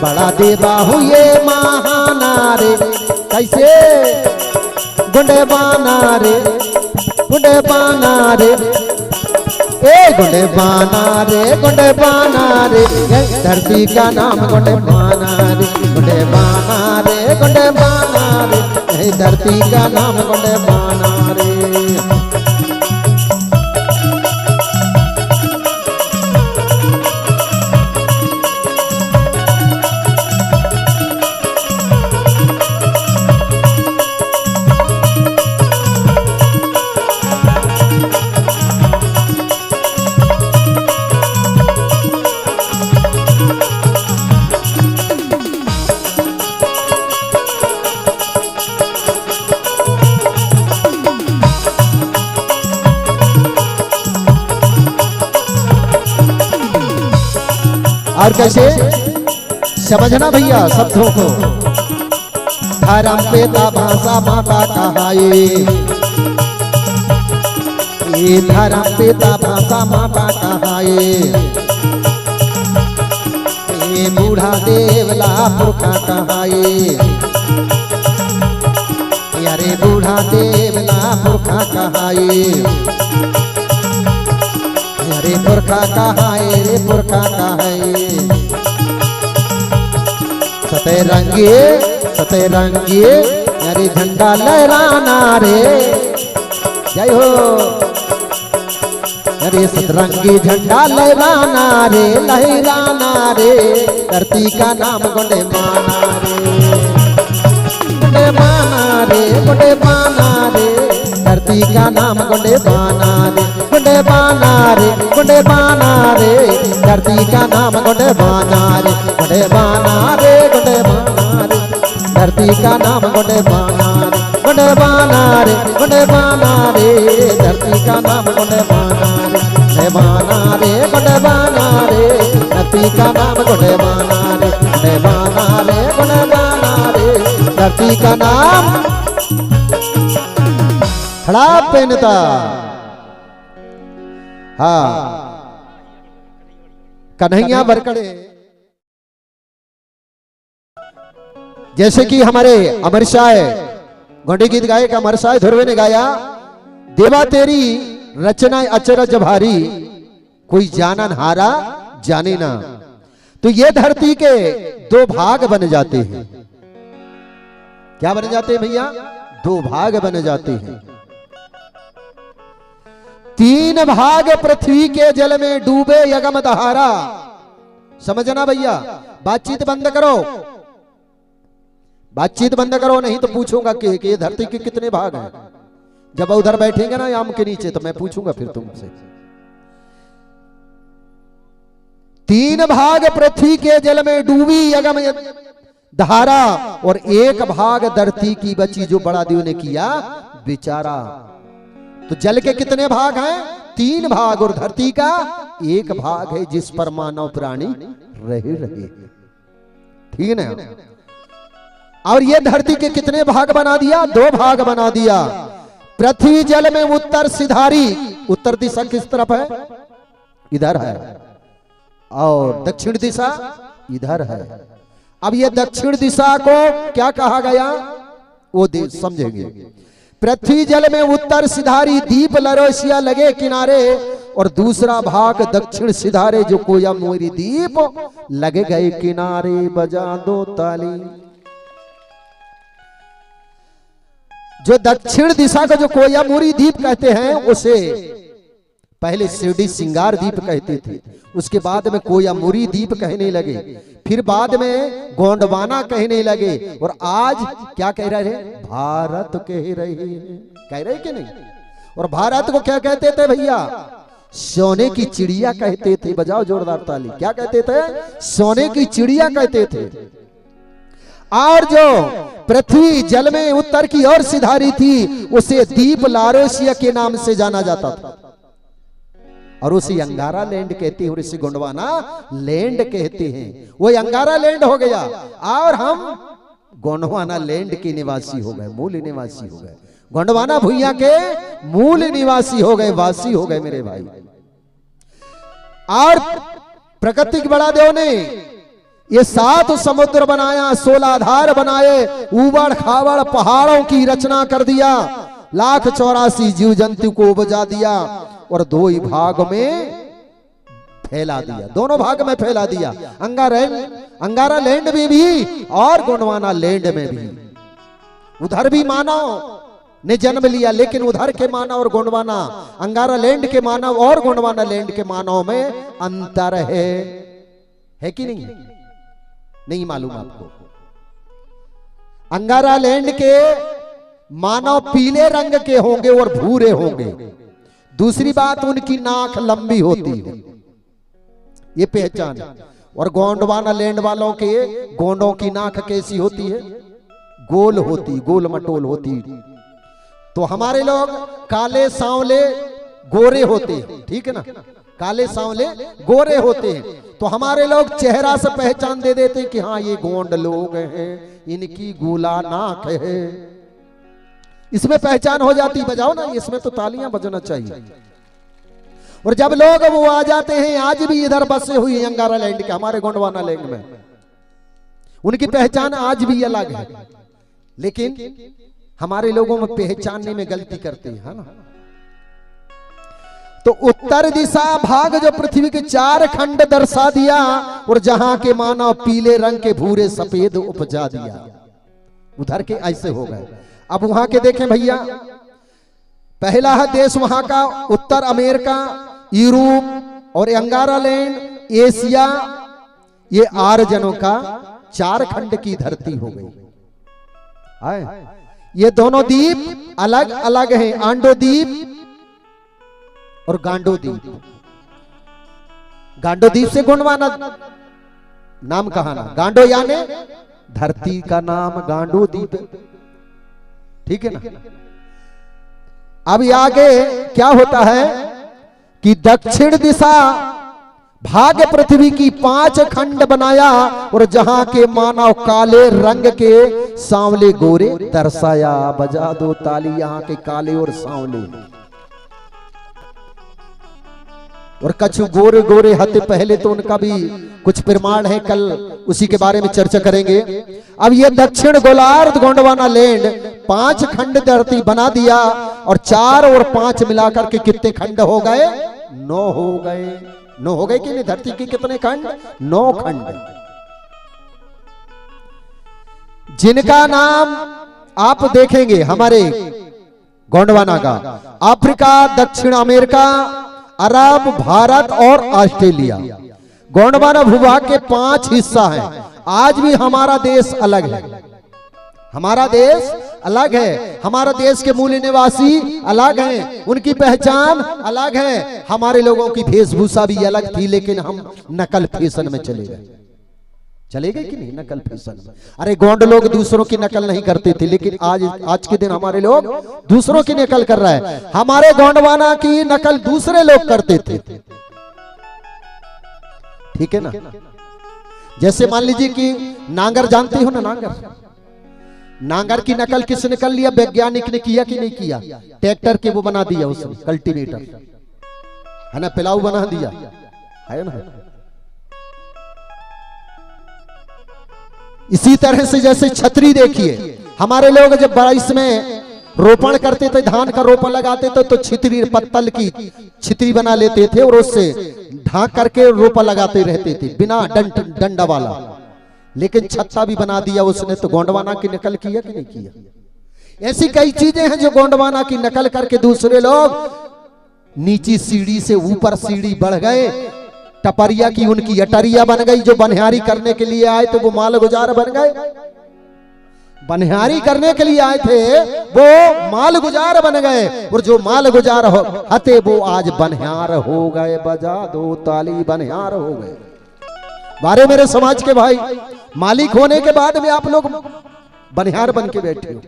बड़ा देवा हुए महान रे, कैसे गुंडे बाना रे, गुंडे बाना रे, ए गुंडे बाना रे, गुंडे बाना रे, धरती का नाम गुंडे बाना रे, गुंडे बाना रे, गुंडे बाना रे, धरती का नाम गुंडे बाना रे। और कैसे समझना भैया शब्दों को, धर्म पिता भाषा माता कहाए, ये धर्म पिता भाषा माता कहाए, ये बूढ़ा देवला पुरखा कहाए, यारे बूढ़ा देवला पुरखा कहाए, रे पुरखा कहाए, रे पुरखा कहाए, सतरंगी अरे झंडा लहराना रे, जय हो, अरे सतरंगी झंडा लहराना रे, लहराना रे, धरती का नाम गुंडे माना रे, गुंडे माना रे, गुंडे माना रे, धरती का नाम गुंडे बाना रे, गुंडे बाना रे, गुंडे बाना रे, धरती का नाम गुंडे बाना रे, गुंडे बाना रे, गुंडे बाना रे, धरती का नाम गुंडे बाना रे, गुंडे बाना रे, गुंडे बाना रे, धरती का नाम गुंडे बाना रे, गुंडे बाना रे, गुंडे बाना रे, धरती का नाम गुंडे बाना रे, गुंडे बाना रे, गुंडे बाना रे, धरती का नाम खड़ा पहनता। हाँ कन्हैया बरकड़े, जैसे कि हमारे अमर शाह गोंडी गीत गायक अमर शाह धुरवे ने गाया, देवा तेरी रचना अचरज भारी, कोई जानन हारा जाने ना। तो ये धरती के दो भाग बन जाते हैं। क्या बन जाते हैं भैया? दो भाग बन जाते हैं। तीन भाग पृथ्वी के जल में डूबे यगम दहारा। समझना भैया, बातचीत बंद करो, बातचीत बंद करो, नहीं तो पूछूंगा कि ये धरती के कितने भाग हैं। जब उधर बैठेंगे ना आम के नीचे तो मैं पूछूंगा फिर तुमसे। तीन भाग पृथ्वी के जल में डूबी यगम धारा और एक भाग धरती की बची जो बड़ा देव ने किया बेचारा। तो जल के कितने भाग हैं? तीन भाग, और धरती का एक भाग है जिस पर मानव प्राणी रहे। ठीक है ना? और ये धरती के कितने भाग बना दिया? दो भाग बना दिया। पृथ्वी जल में उत्तर सिधारी, उत्तर दिशा किस तरफ है? इधर है, और दक्षिण दिशा इधर है। अब ये दक्षिण दिशा को क्या कहा गया वो समझेंगे। पृथ्वी जल में उत्तर सिधारी, दीप लरोसिया लगे किनारे, और दूसरा भाग दक्षिण सिधारे जो कोया मोरी दीप लगे गए किनारे, बजा दो ताली। जो दक्षिण दिशा को जो कोया मोरी दीप कहते हैं उसे पहले शिरडी सिंगार दीप कहते थे, उसके बाद में कोया मोरी दीप कहने लगे, फिर बाद में गोंडवाना कहने लगे, और आज क्या कह रहे हैं? भारत कह रहे हैं। कह रहे कि नहीं? और भारत को क्या कहते थे भैया? सोने की चिड़िया कहते थे। बजाओ जोरदार ताली। क्या कहते थे? सोने की चिड़िया कहते थे। और जो पृथ्वी जल में उत्तर की ओर सिधारी थी उसे द्वीप लारोशिया के नाम से जाना जाता था, और उसे अंगारा लैंड कहते हैं, और इसे गोंडवाना लैंड कहते हैं। वो अंगारा लैंड हो गया और हम गोंडवाना लैंड के निवासी हो गए, मूल निवासी हो गए। गोंडवाना भुइया के मूल निवासी हो गए, वासी हो गए मेरे भाई। और प्रकृति के बड़ा देव ने ये 7 समुद्र बनाया, 16 धार बनाए, ऊबड़ खाबड़ पहाड़ों की रचना कर दिया, 1,84,000 जीव जंतु को उपजा दिया और 2 ही भाग में फैला दिया, दोनों भाग में फैला दिया। अंगारा लैंड में भी और गोंडवाना लैंड में भी। उधर भी मानव ने जन्म लिया, लेकिन उधर के मानव और गोंडवाना, अंगारा लैंड के मानव और गोंडवाना लैंड के मानव में अंतर है कि नहीं? नहीं मालूम आपको? अंगारा लैंड के मानव पीले रंग के होंगे और भूरे होंगे। दूसरी बात, उनकी नाक लंबी होती है, ये पहचान है। और गोंडवाना लैंड वालों के गोंडों की नाक कैसी होती है? गोल होती, गोल मटोल होती। तो हमारे लोग काले सांवले गोरे होते हैं, ठीक है ना? काले सांवले गोरे होते हैं, तो हमारे लोग चेहरा से पहचान दे देते हैं कि हाँ ये गोंड लोग हैं, इनकी गोला नाक है, इसमें पहचान हो जाती। बजाओ ना, इसमें तो तालियां बजना चाहिए। और जब लोग वो आ जाते हैं, आज भी इधर बसे हुई अंगारा लैंड के, हमारे गोंडवाना लैंड में, उनकी पहचान आज भी अलग है, लेकिन हमारे लोगों में पहचानने में गलती करते हैं, है ना? तो उत्तर दिशा भाग जो पृथ्वी के 4 खंड दर्शा दिया, और जहां के मानव पीले रंग के भूरे सफेद उपजा दिया, उधर के ऐसे हो गए। अब वहां के देखें भैया, पहला है देश वहां का उत्तर अमेरिका, यूरोप और अंगारा लैंड, एशिया, ये आर्यजनों का 4 खंड की धरती हो गई। ये दोनों द्वीप अलग अलग हैं, आंडो द्वीप और गांडो द्वीप। गांडो द्वीप से गोंडवाना नाम कहा ना, गांडो यानी धरती का नाम गांडो द्वीप, ठीक है ना? अब आगे क्या होता है कि दक्षिण दिशा भाग पृथ्वी की 5 खंड बनाया, और जहां के मानव काले रंग के सांवले गोरे दर्शाया। बजा दो ताली यहां के काले और सांवले। और कछु गोरे गोरे हते पहले, तो उनका भी कुछ प्रमाण है, कल उसी के बारे में चर्चा करेंगे। अब ये दक्षिण गोलार्ध गोंडवाना लैंड 5 खंड धरती बना दिया, और 4 और 5 मिलाकर के कितने खंड हो गए? 9 हो गए। 9 हो गए कि नहीं? धरती के कितने खंड? 9 खंड, जिनका नाम आप देखेंगे हमारे गोंडवाना का, अफ्रीका, दक्षिण अमेरिका, अरब, भारत और ऑस्ट्रेलिया। गोंडवाना भूभाग के 5 हिस्सा हैं। आज भी हमारा देश अलग है, हमारा देश अलग है, हमारा देश के मूल निवासी अलग हैं, उनकी पहचान अलग है। हमारे लोगों की वेशभूषा भी अलग थी, लेकिन हम नकल फैशन में चले गए। चले गए कि नहीं? नकल फैशन में। अरे गोंड लोग दूसरों की नकल नहीं करते थे, लेकिन आज के दिन हमारे लोग दूसरों की नकल कर रहा है। हमारे गोंडवाना की नकल दूसरे लोग करते थे, ठीक है ना? जैसे मान लीजिए कि नांगर जानती हो ना, नांगर की नकल किसने कर लिया? वैज्ञानिक ने किया कि नहीं किया? ट्रैक्टर के वो बना दिया, उसने कल्टीवेटर, है ना, पिलाऊ बना दिया, है ना? इसी तरह से जैसे छतरी देखिए, हमारे लोग जब बारिश में रोपण करते थे, धान का रोपण लगाते थे, तो छितरी, पत्तल की छितरी बना लेते थे और उससे ढांक करके रोपा लगाते रहते थे, बिना डंडा वाला। लेकिन छत्ता भी बना दिया उसने, तो गोंडवाना की नकल किया कि नहीं किया? ऐसी कई चीजें हैं जो गोंडवाना की नकल करके दूसरे लोग नीची सीढ़ी से ऊपर सीढ़ी बढ़ गए। टपरिया की उनकी अटरिया बन गई, जो बनिहारी करने के लिए आए थे वो माल गुजार बन गए। बनिहारी करने के लिए आए थे वो माल गुजार बन गए, और जो माल गुजार हते वो आज बनिहार हो गए। बजा दो ताली, बनिहार हो गए। बारे मेरे समाज के भाई, मालिक होने के बाद भी आप लोग बनिहार बन के बैठे हो।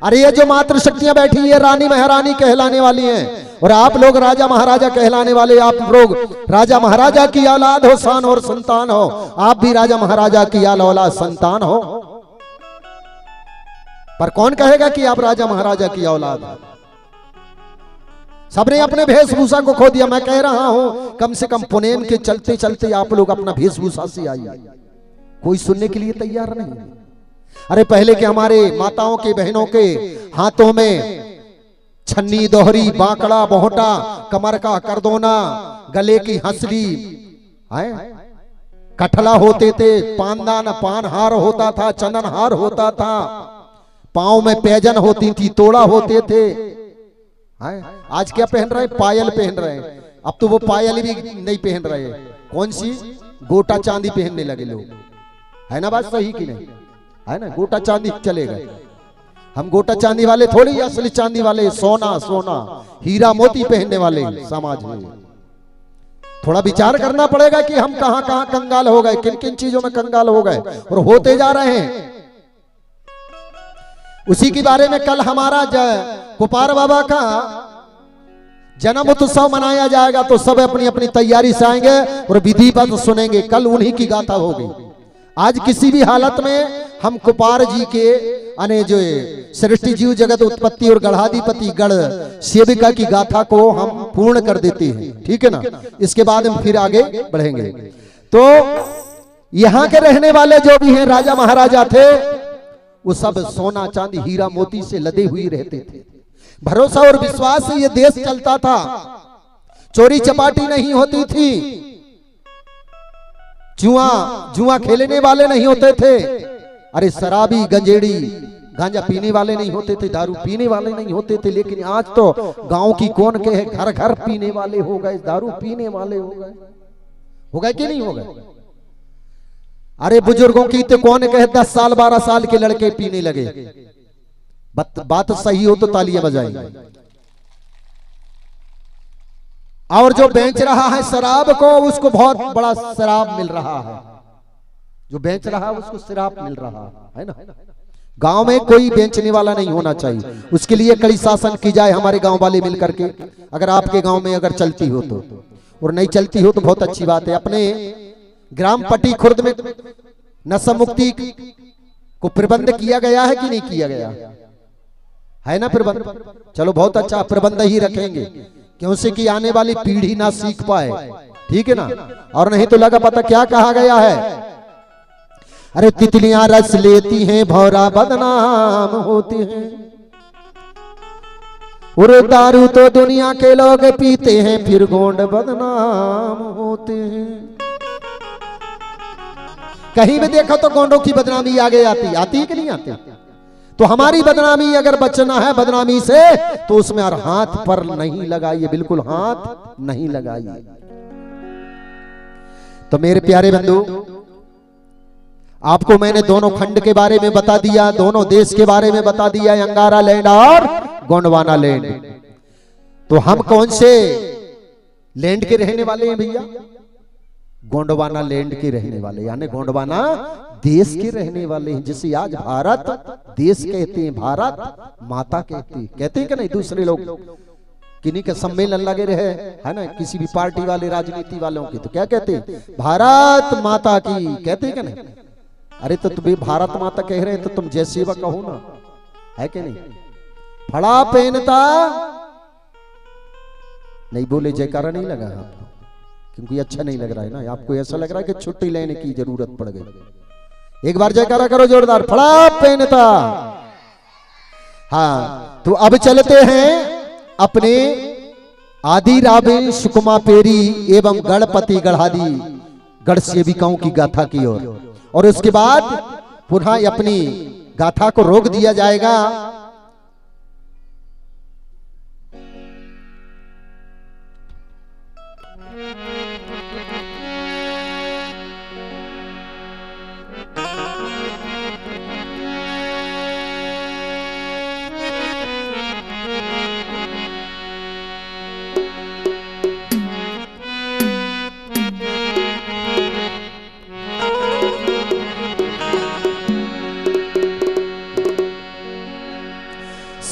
अरे ये जो मातृ शक्तियां बैठी ये रानी महारानी कहलाने वाली हैं, और आप लोग राजा महाराजा कहलाने वाले। आप लोग राजा महाराजा की औलाद हो, शान और संतान हो। आप भी राजा महाराजा की औलाद संतान हो, पर कौन कहेगा कि आप राजा महाराजा की औलाद हैं? सबने अपने वेशभूषा को खो दिया। मैं कह रहा हूं कम से कम पुनेम के चलते चलते आप लोग अपना वेशभूषा से आइए, कोई सुनने के लिए तैयार नहीं। अरे पहले के हमारे माताओं के बहनों के हाथों में छन्नी, दोहरी, बांकड़ा, बोहटा, कमर का करदोना, गले की हंसली, कठला होते थे, पानदान पानहार होता था, चंदनहार होता था, पांव में पैजन होती थी, तोड़ा होते थे। आज क्या पहन रहे? पायल पहन रहे। अब तो वो पायल भी नहीं पहन रहे। कौन सी? गोटा चांदी पहनने लगे लोग। है ना बात सही कि नहीं? है ना, गोटा चांदी चले गए। हम गोटा चांदी वाले थोड़ी, असली चांदी वाले, सोना सोना हीरा मोती पहनने वाले समाज में। थोड़ा विचार करना पड़ेगा कि हम कहां कहां कंगाल हो गए, किन किन चीजों में कंगाल हो गए और होते जा रहे हैं। उसी के बारे में कल हमारा कुपार बाबा का जन्म उत्सव मनाया जाएगा, तो सब अपनी अपनी तैयारी से आएंगे और विधिवत सुनेंगे। कल उन्हीं की गाथा होगी। आज किसी भी हालत में हम कुपार जी के अने जो सृष्टि जीव जगत उत्पत्ति और गढ़ाधिपति गढ़ सेविका की गाथा को हम पूर्ण कर देते हैं, ठीक है ना। इसके बाद हम फिर आगे बढ़ेंगे। तो यहाँ के रहने वाले जो भी हैं राजा महाराजा थे, वो सब सोना चांदी हीरा मोती से लदे हुए रहते थे। भरोसा और विश्वास से ये देश चलता था। चोरी चपाटी नहीं होती थी, जुआ खेलने वाले नहीं होते थे। अरे शराबी, गंजेड़ी, गांजा पीने वाले नहीं होते थे, दारू पीने वाले नहीं होते थे। लेकिन आज तो गांव की कौन कहे, घर घर पीने वाले हो गए, दारू पीने वाले हो गए कि नहीं हो गए? अरे बुजुर्गों की तो कौन कहे 10 साल 12 साल के लड़के पीने लगे। बात सही हो तो तालियां बजाएंगे। और जो बेच रहा है शराब को, उसको बहुत बड़ा शराब मिल रहा है। जो बेच रहा है उसको शराब मिल रहा है ना। गांव में कोई बेचने वाला नहीं होना चाहिए। उसके लिए कड़ी शासन की जाए हमारे गांव वाले मिलकर के। अगर आपके गांव में अगर चलती हो तो, और नहीं चलती हो तो बहुत अच्छी बात है। अपने ग्राम पट्टी खुर्द में नशा मुक्ति को प्रबंध किया गया है कि नहीं किया गया है ना प्रबंध? चलो बहुत अच्छा प्रबंध ही रखेंगे, क्यों से कि आने वाली पीढ़ी ना सीख पाए, ठीक है ना। और नहीं तो लगा पता क्या कहा गया है। अरे तितलियां रस लेती हैं, भौरा बदनाम होते हैं, और दारू तो दुनिया के लोग पीते हैं, फिर गोंड बदनाम होते हैं। कहीं भी देखो तो गोंडों की बदनामी आगे आती है कि नहीं आती? तो हमारी बदनामी अगर बचना है बदनामी से, तो उसमें और हाथ पर नहीं लगाइए, बिल्कुल हाथ नहीं लगाइए। तो मेरे प्यारे बंधु, आपको मैंने दोनों खंड के बारे में बता दिया, दोनों देश के बारे में बता दिया, अंगारा लैंड और गोंडवाना लैंड। तो हम कौन से लैंड के रहने वाले हैं भैया? गोंडवाना लैंड के रहने वाले, यानी गोंडवाना देश के रहने वाले हैं, जिसे आज भारत देश कहते हैं, भारत माता कहते हैं कि नहीं? दूसरे लोग किन्हीं के सम्मेलन लगे रहे है ना, किसी भी पार्टी वाले राजनीति वालों की, तो क्या कहते हैं? भारत माता की कहते हैं कि नहीं? अरे तो तुम्हें भारत माता कह रहे हैं तो तुम जय सेवा कहो ना, है कि नहीं? फड़ा पहनता नहीं बोले, जयकारा नहीं लगा आपको, क्योंकि अच्छा नहीं लग रहा है ना। आपको ऐसा लग रहा है कि छुट्टी लेने की जरूरत पड़ गई। एक बार जयकारा करो जोरदार, फड़ा पहनता। हाँ, तो अब चलते हैं अपने आदि रावे सुकुमा पेरी एवं गणपति गढ़ादी गढ़ सेविकाओं की गाथा की ओर, और उसके बाद पुनः अपनी गाथा को रोक दिया जाएगा।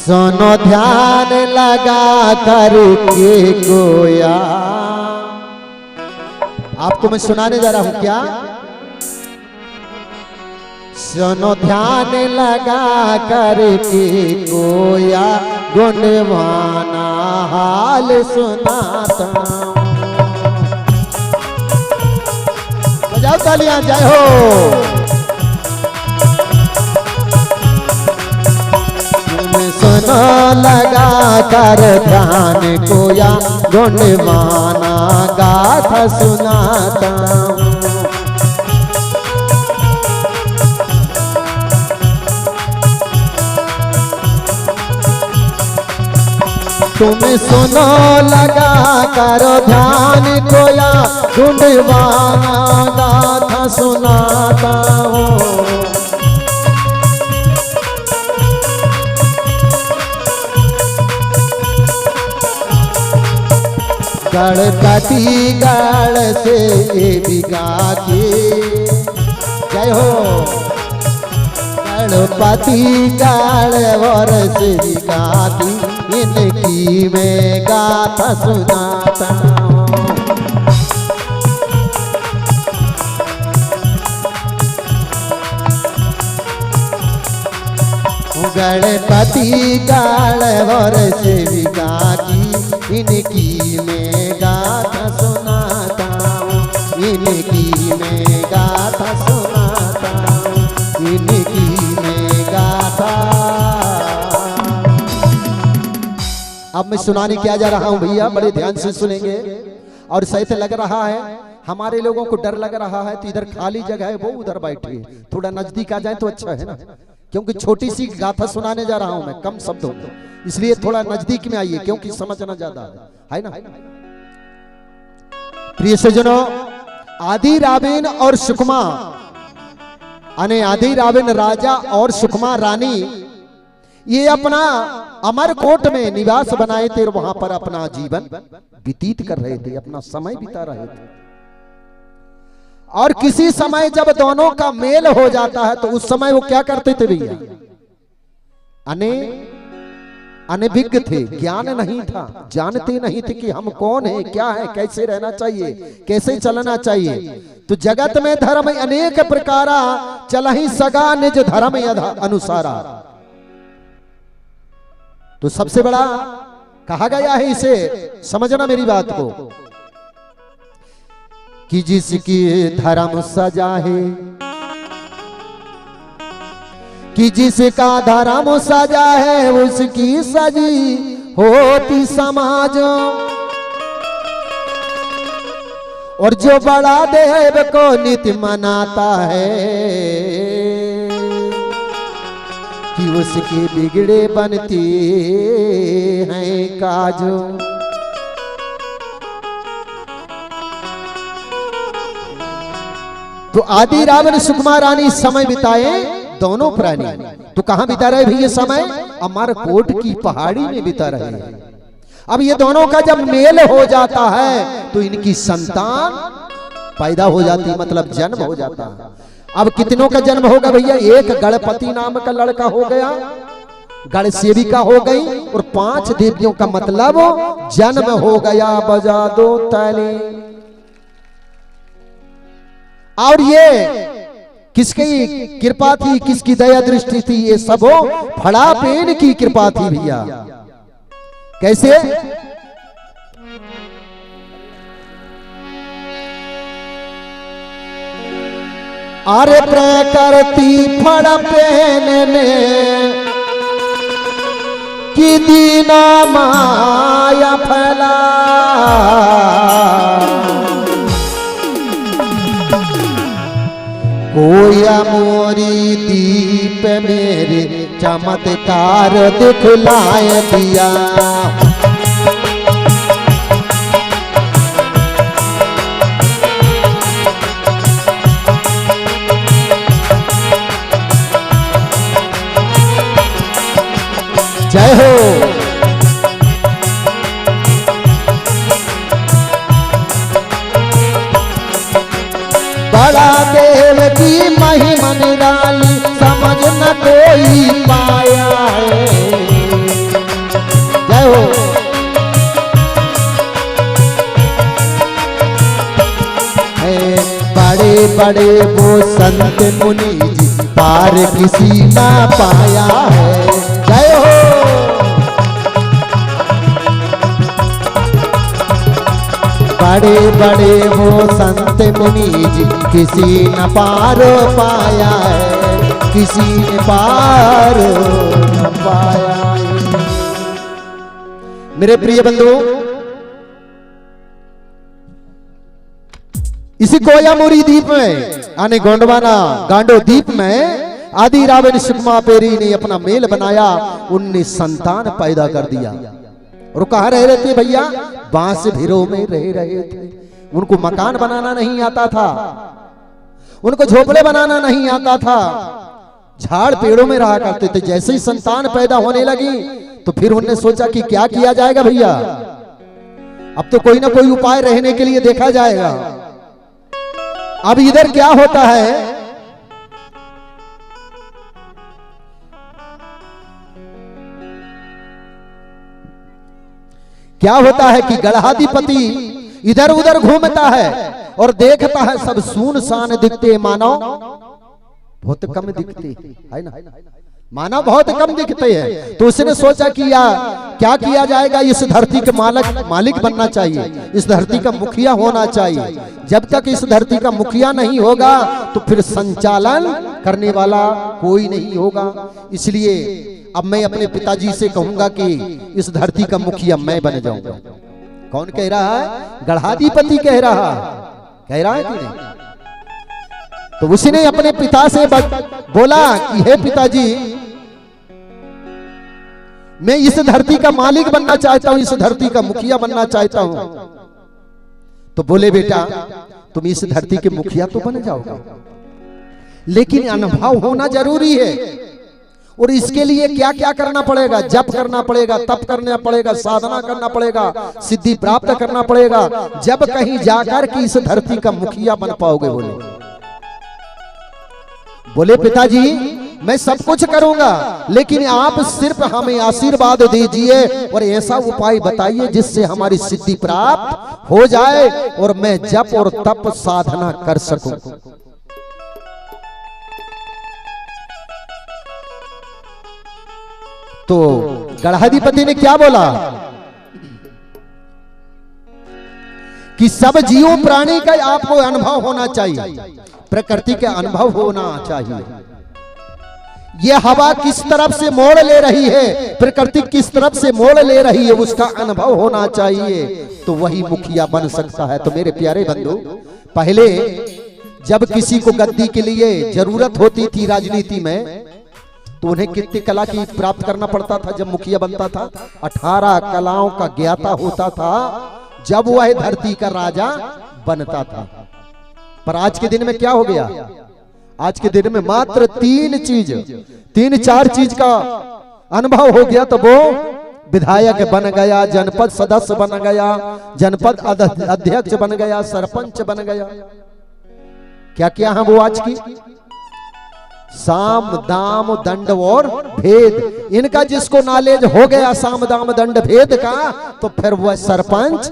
सुनो ध्यान लगा करके गोया। आपको मैं सुनाने जा रहा हूं क्या? सुनो ध्यान लगा करके गोया, गुणवाना हाल सुनाता। बजाओ तालियां, जय हो। सुनो लगा कर ध्यान गोया, गुणवाना गाथा सुनाता। तुम सुनो लगा कर ध्यान गोया, गुणवाना गाथा सुनाता हूँ। गणपति गढ़ से बिगा के, जय हो। गणपति गढ़ वर से बिगा के, इनकी मैं गाथा सुनाता हूँ। गणपति गढ़ वर से बिगा की, इनकी मैं गाथा सुनाता हूँ। इनकी मैं गाथा सुनाता हूँ। इनकी मैं गाथा। अब मैं सुनाने क्या जा रहा हूँ भैया, बड़े ध्यान से सुनेंगे। और सही से लग रहा है, हमारे लोगों को डर लग रहा है तो इधर खाली जगह है, वो उधर बैठिए। थोड़ा नजदीक आ जाए तो अच्छा है ना, क्योंकि छोटी सी गाथा सुनाने जा रहा हूं मैं, कम शब्दों में, इसलिए थोड़ा नजदीक में आइए, क्योंकि समझना ज्यादा है ना। प्रिय सज्जनों, आदि रावेन और सुकमा, अने आदि रावेन राजा और सुकमा रानी, ये अपना अमरकोट में निवास बनाए थे और वहां पर अपना जीवन व्यतीत कर रहे थे, अपना समय बिता रहे थे। और किसी समय जब दोनों का मेल हो जाता है तो उस समय वो क्या करते थे भैया? अनभिज्ञ थे, ज्ञान नहीं था, जानते नहीं थे कि हम कौन है, क्या है, कैसे रहना चाहिए, कैसे चलना चाहिए। तो जगत में धर्म अनेक प्रकारा, चलहि सगा निज धर्म अनुसारा। तो सबसे बड़ा कहा गया है, इसे समझना मेरी बात को, कि जिसकी धर्म सजा है, कि जिसका धर्म सजा है, उसकी सजी होती समाज। और जो बड़ा देव को नित्य मनाता है, कि उसके बिगड़े बनते हैं काज। तो आदि रावण सुकमा रानी समय बिताए दोनों प्राणी। तो कहां बिता रहे भी ये समय? अमरकोट की पहाड़ी में बिता रहे हैं। अब ये दोनों का जब मेल हो जाता है तो इनकी संतान पैदा हो जाती है, मतलब जन्म हो जाता है। अब कितनों का जन्म होगा भैया? एक गणपति नाम का लड़का हो गया, गण सेविका हो गई, और 5 देवियों का मतलब जन्म हो गया। बजा दो ताली। और ये किसकी कृपा थी, किसकी दया दृष्टि थी? ये सब फड़ापेन की कृपा थी भैया। कैसे? अरे प्रकृति फड़ापेन ने कि दीना माया फैला। कोया मोरी दीप मेरे चमत्कार दिखलाए दिया। जय हो। बड़ा देव की महिमा निराली, समझ न कोई पाया है। जय हो। बड़े बड़े वो संत मुनि जी पार किसी ना पाया है। जय हो। बड़े बड़े वो संत मुनि जी किसी न पार पाया है, किसी ने पार न पाया है। मेरे प्रिय बंधु, इसी कोयामुरी द्वीप में यानी गोंडवाना गांडो द्वीप में आदि रावण सुकमा पेरी ने अपना मेल बनाया। उनने संतान पैदा कर दिया। और कहाँ रह रहे थे भैया? बांस भिरो में रह रहे थे। उनको मकान बनाना नहीं आता था, उनको झोपड़े बनाना नहीं आता था, झाड़ पेड़ों में रहा करते थे। जैसे ही संतान पैदा होने लगी तो फिर उन्होंने सोचा कि क्या किया जाएगा भैया, अब तो कोई ना कोई उपाय रहने के लिए देखा जाएगा। अब इधर क्या होता है, क्या होता है कि गढ़ाधिपति इधर उधर घूमता है और देखता है सब सुनसान दिखते, मानव बहुत कम दिखते है ना, मानव बहुत कम दिखते हैं। तो उसने सोचा कि क्या किया जाएगा, इस धरती के मालिक बनना चाहिए, इस धरती का मुखिया होना चाहिए। जब तक इस धरती का मुखिया नहीं होगा तो फिर संचालन करने वाला कोई नहीं होगा। इसलिए अब मैं अपने पिताजी से कहूंगा कि इस धरती का मुखिया मैं बन जाऊंगा। कौन कह रहा है? गढ़ाधिपति कह रहा है कि नहीं? तो उसने अपने पिता से बोला कि हे पिताजी, मैं इस धरती का मालिक बनना चाहता हूं, इस धरती का मुखिया बनना चाहता हूं। तो बोले बेटा तुम इस धरती के मुखिया तो बन जाओगे, लेकिन अनुभव होना जरूरी है। और इसके लिए क्या क्या करना पड़ेगा? जप करना पड़ेगा, तप करना पड़ेगा, साधना करना पड़ेगा, सिद्धि प्राप्त करना पड़ेगा, जब कहीं जाकर कि इस धरती का मुखिया बन पाओगे। बोले पिताजी मैं सब कुछ करूंगा, लेकिन आप सिर्फ हमें आशीर्वाद दीजिए और ऐसा उपाय बताइए जिससे हमारी सिद्धि प्राप्त हो जाए और मैं जप और तप साधना कर सकूं। तो गढ़ाधिपति ने क्या बोला कि सब जीवों प्राणी का आपको अनुभव होना चाहिए, प्रकृति का अनुभव होना चाहिए। ये हवा किस तरफ से मोड़ ले रही है, प्रकृति किस तरफ से मोड़ ले रही है, उसका अनुभव होना चाहिए, तो वही मुखिया बन सकता है। तो मेरे प्यारे बंधु, पहले जब किसी को गद्दी के लिए जरूरत होती थी राजनीति में, तो उन्हें कितनी कला की प्राप्त करना पड़ता था। जब मुखिया बनता था 18 कलाओं का ज्ञाता होता था, जब वह धरती का राजा बनता था। पर आज के दिन में क्या हो गया? आज के दिन में मात्र 3-4 चीज का अनुभव हो गया, तो वो विधायक बन गया, जनपद सदस्य बन गया, जनपद अध्यक्ष बन गया, सरपंच बन गया। क्या क्या है वो आज की? साम दाम दंड और भेद। इनका जिसको नॉलेज हो गया साम दाम दंड भेद का, तो फिर वह सरपंच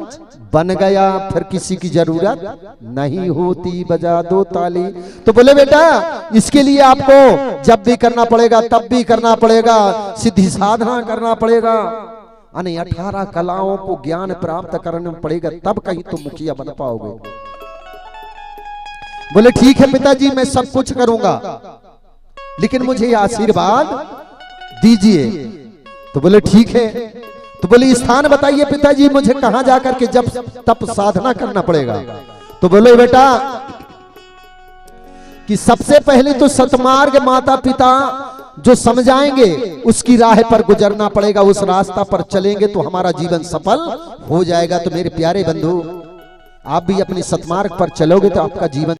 बन गया, फिर किसी की जरूरत नहीं होती, बजा दो ताली। तो बोले बेटा इसके लिए आपको जब भी करना पड़ेगा, तब भी करना पड़ेगा, सिद्धि साधना करना पड़ेगा, 18 कलाओं को ज्ञान प्राप्त करना पड़ेगा, तब कहीं तुम मुखिया बन पाओगे। बोले ठीक है पिताजी मैं सब कुछ करूंगा, लेकिन मुझे आशीर्वाद दीजिए। तो बोले ठीक है। तो बोले स्थान बताइए पिताजी, मुझे कहां जाकर के जब तप साधना करना पड़ेगा। तो बोले बेटा कि सबसे पहले तो सतमार्ग माता पिता जो समझाएंगे उसकी राह पर गुजरना पड़ेगा, उस रास्ता पर चलेंगे तो हमारा जीवन सफल हो जाएगा। तो मेरे प्यारे बंधु, आप भी अपने सतमार्ग पर चलोगे तो आपका जीवन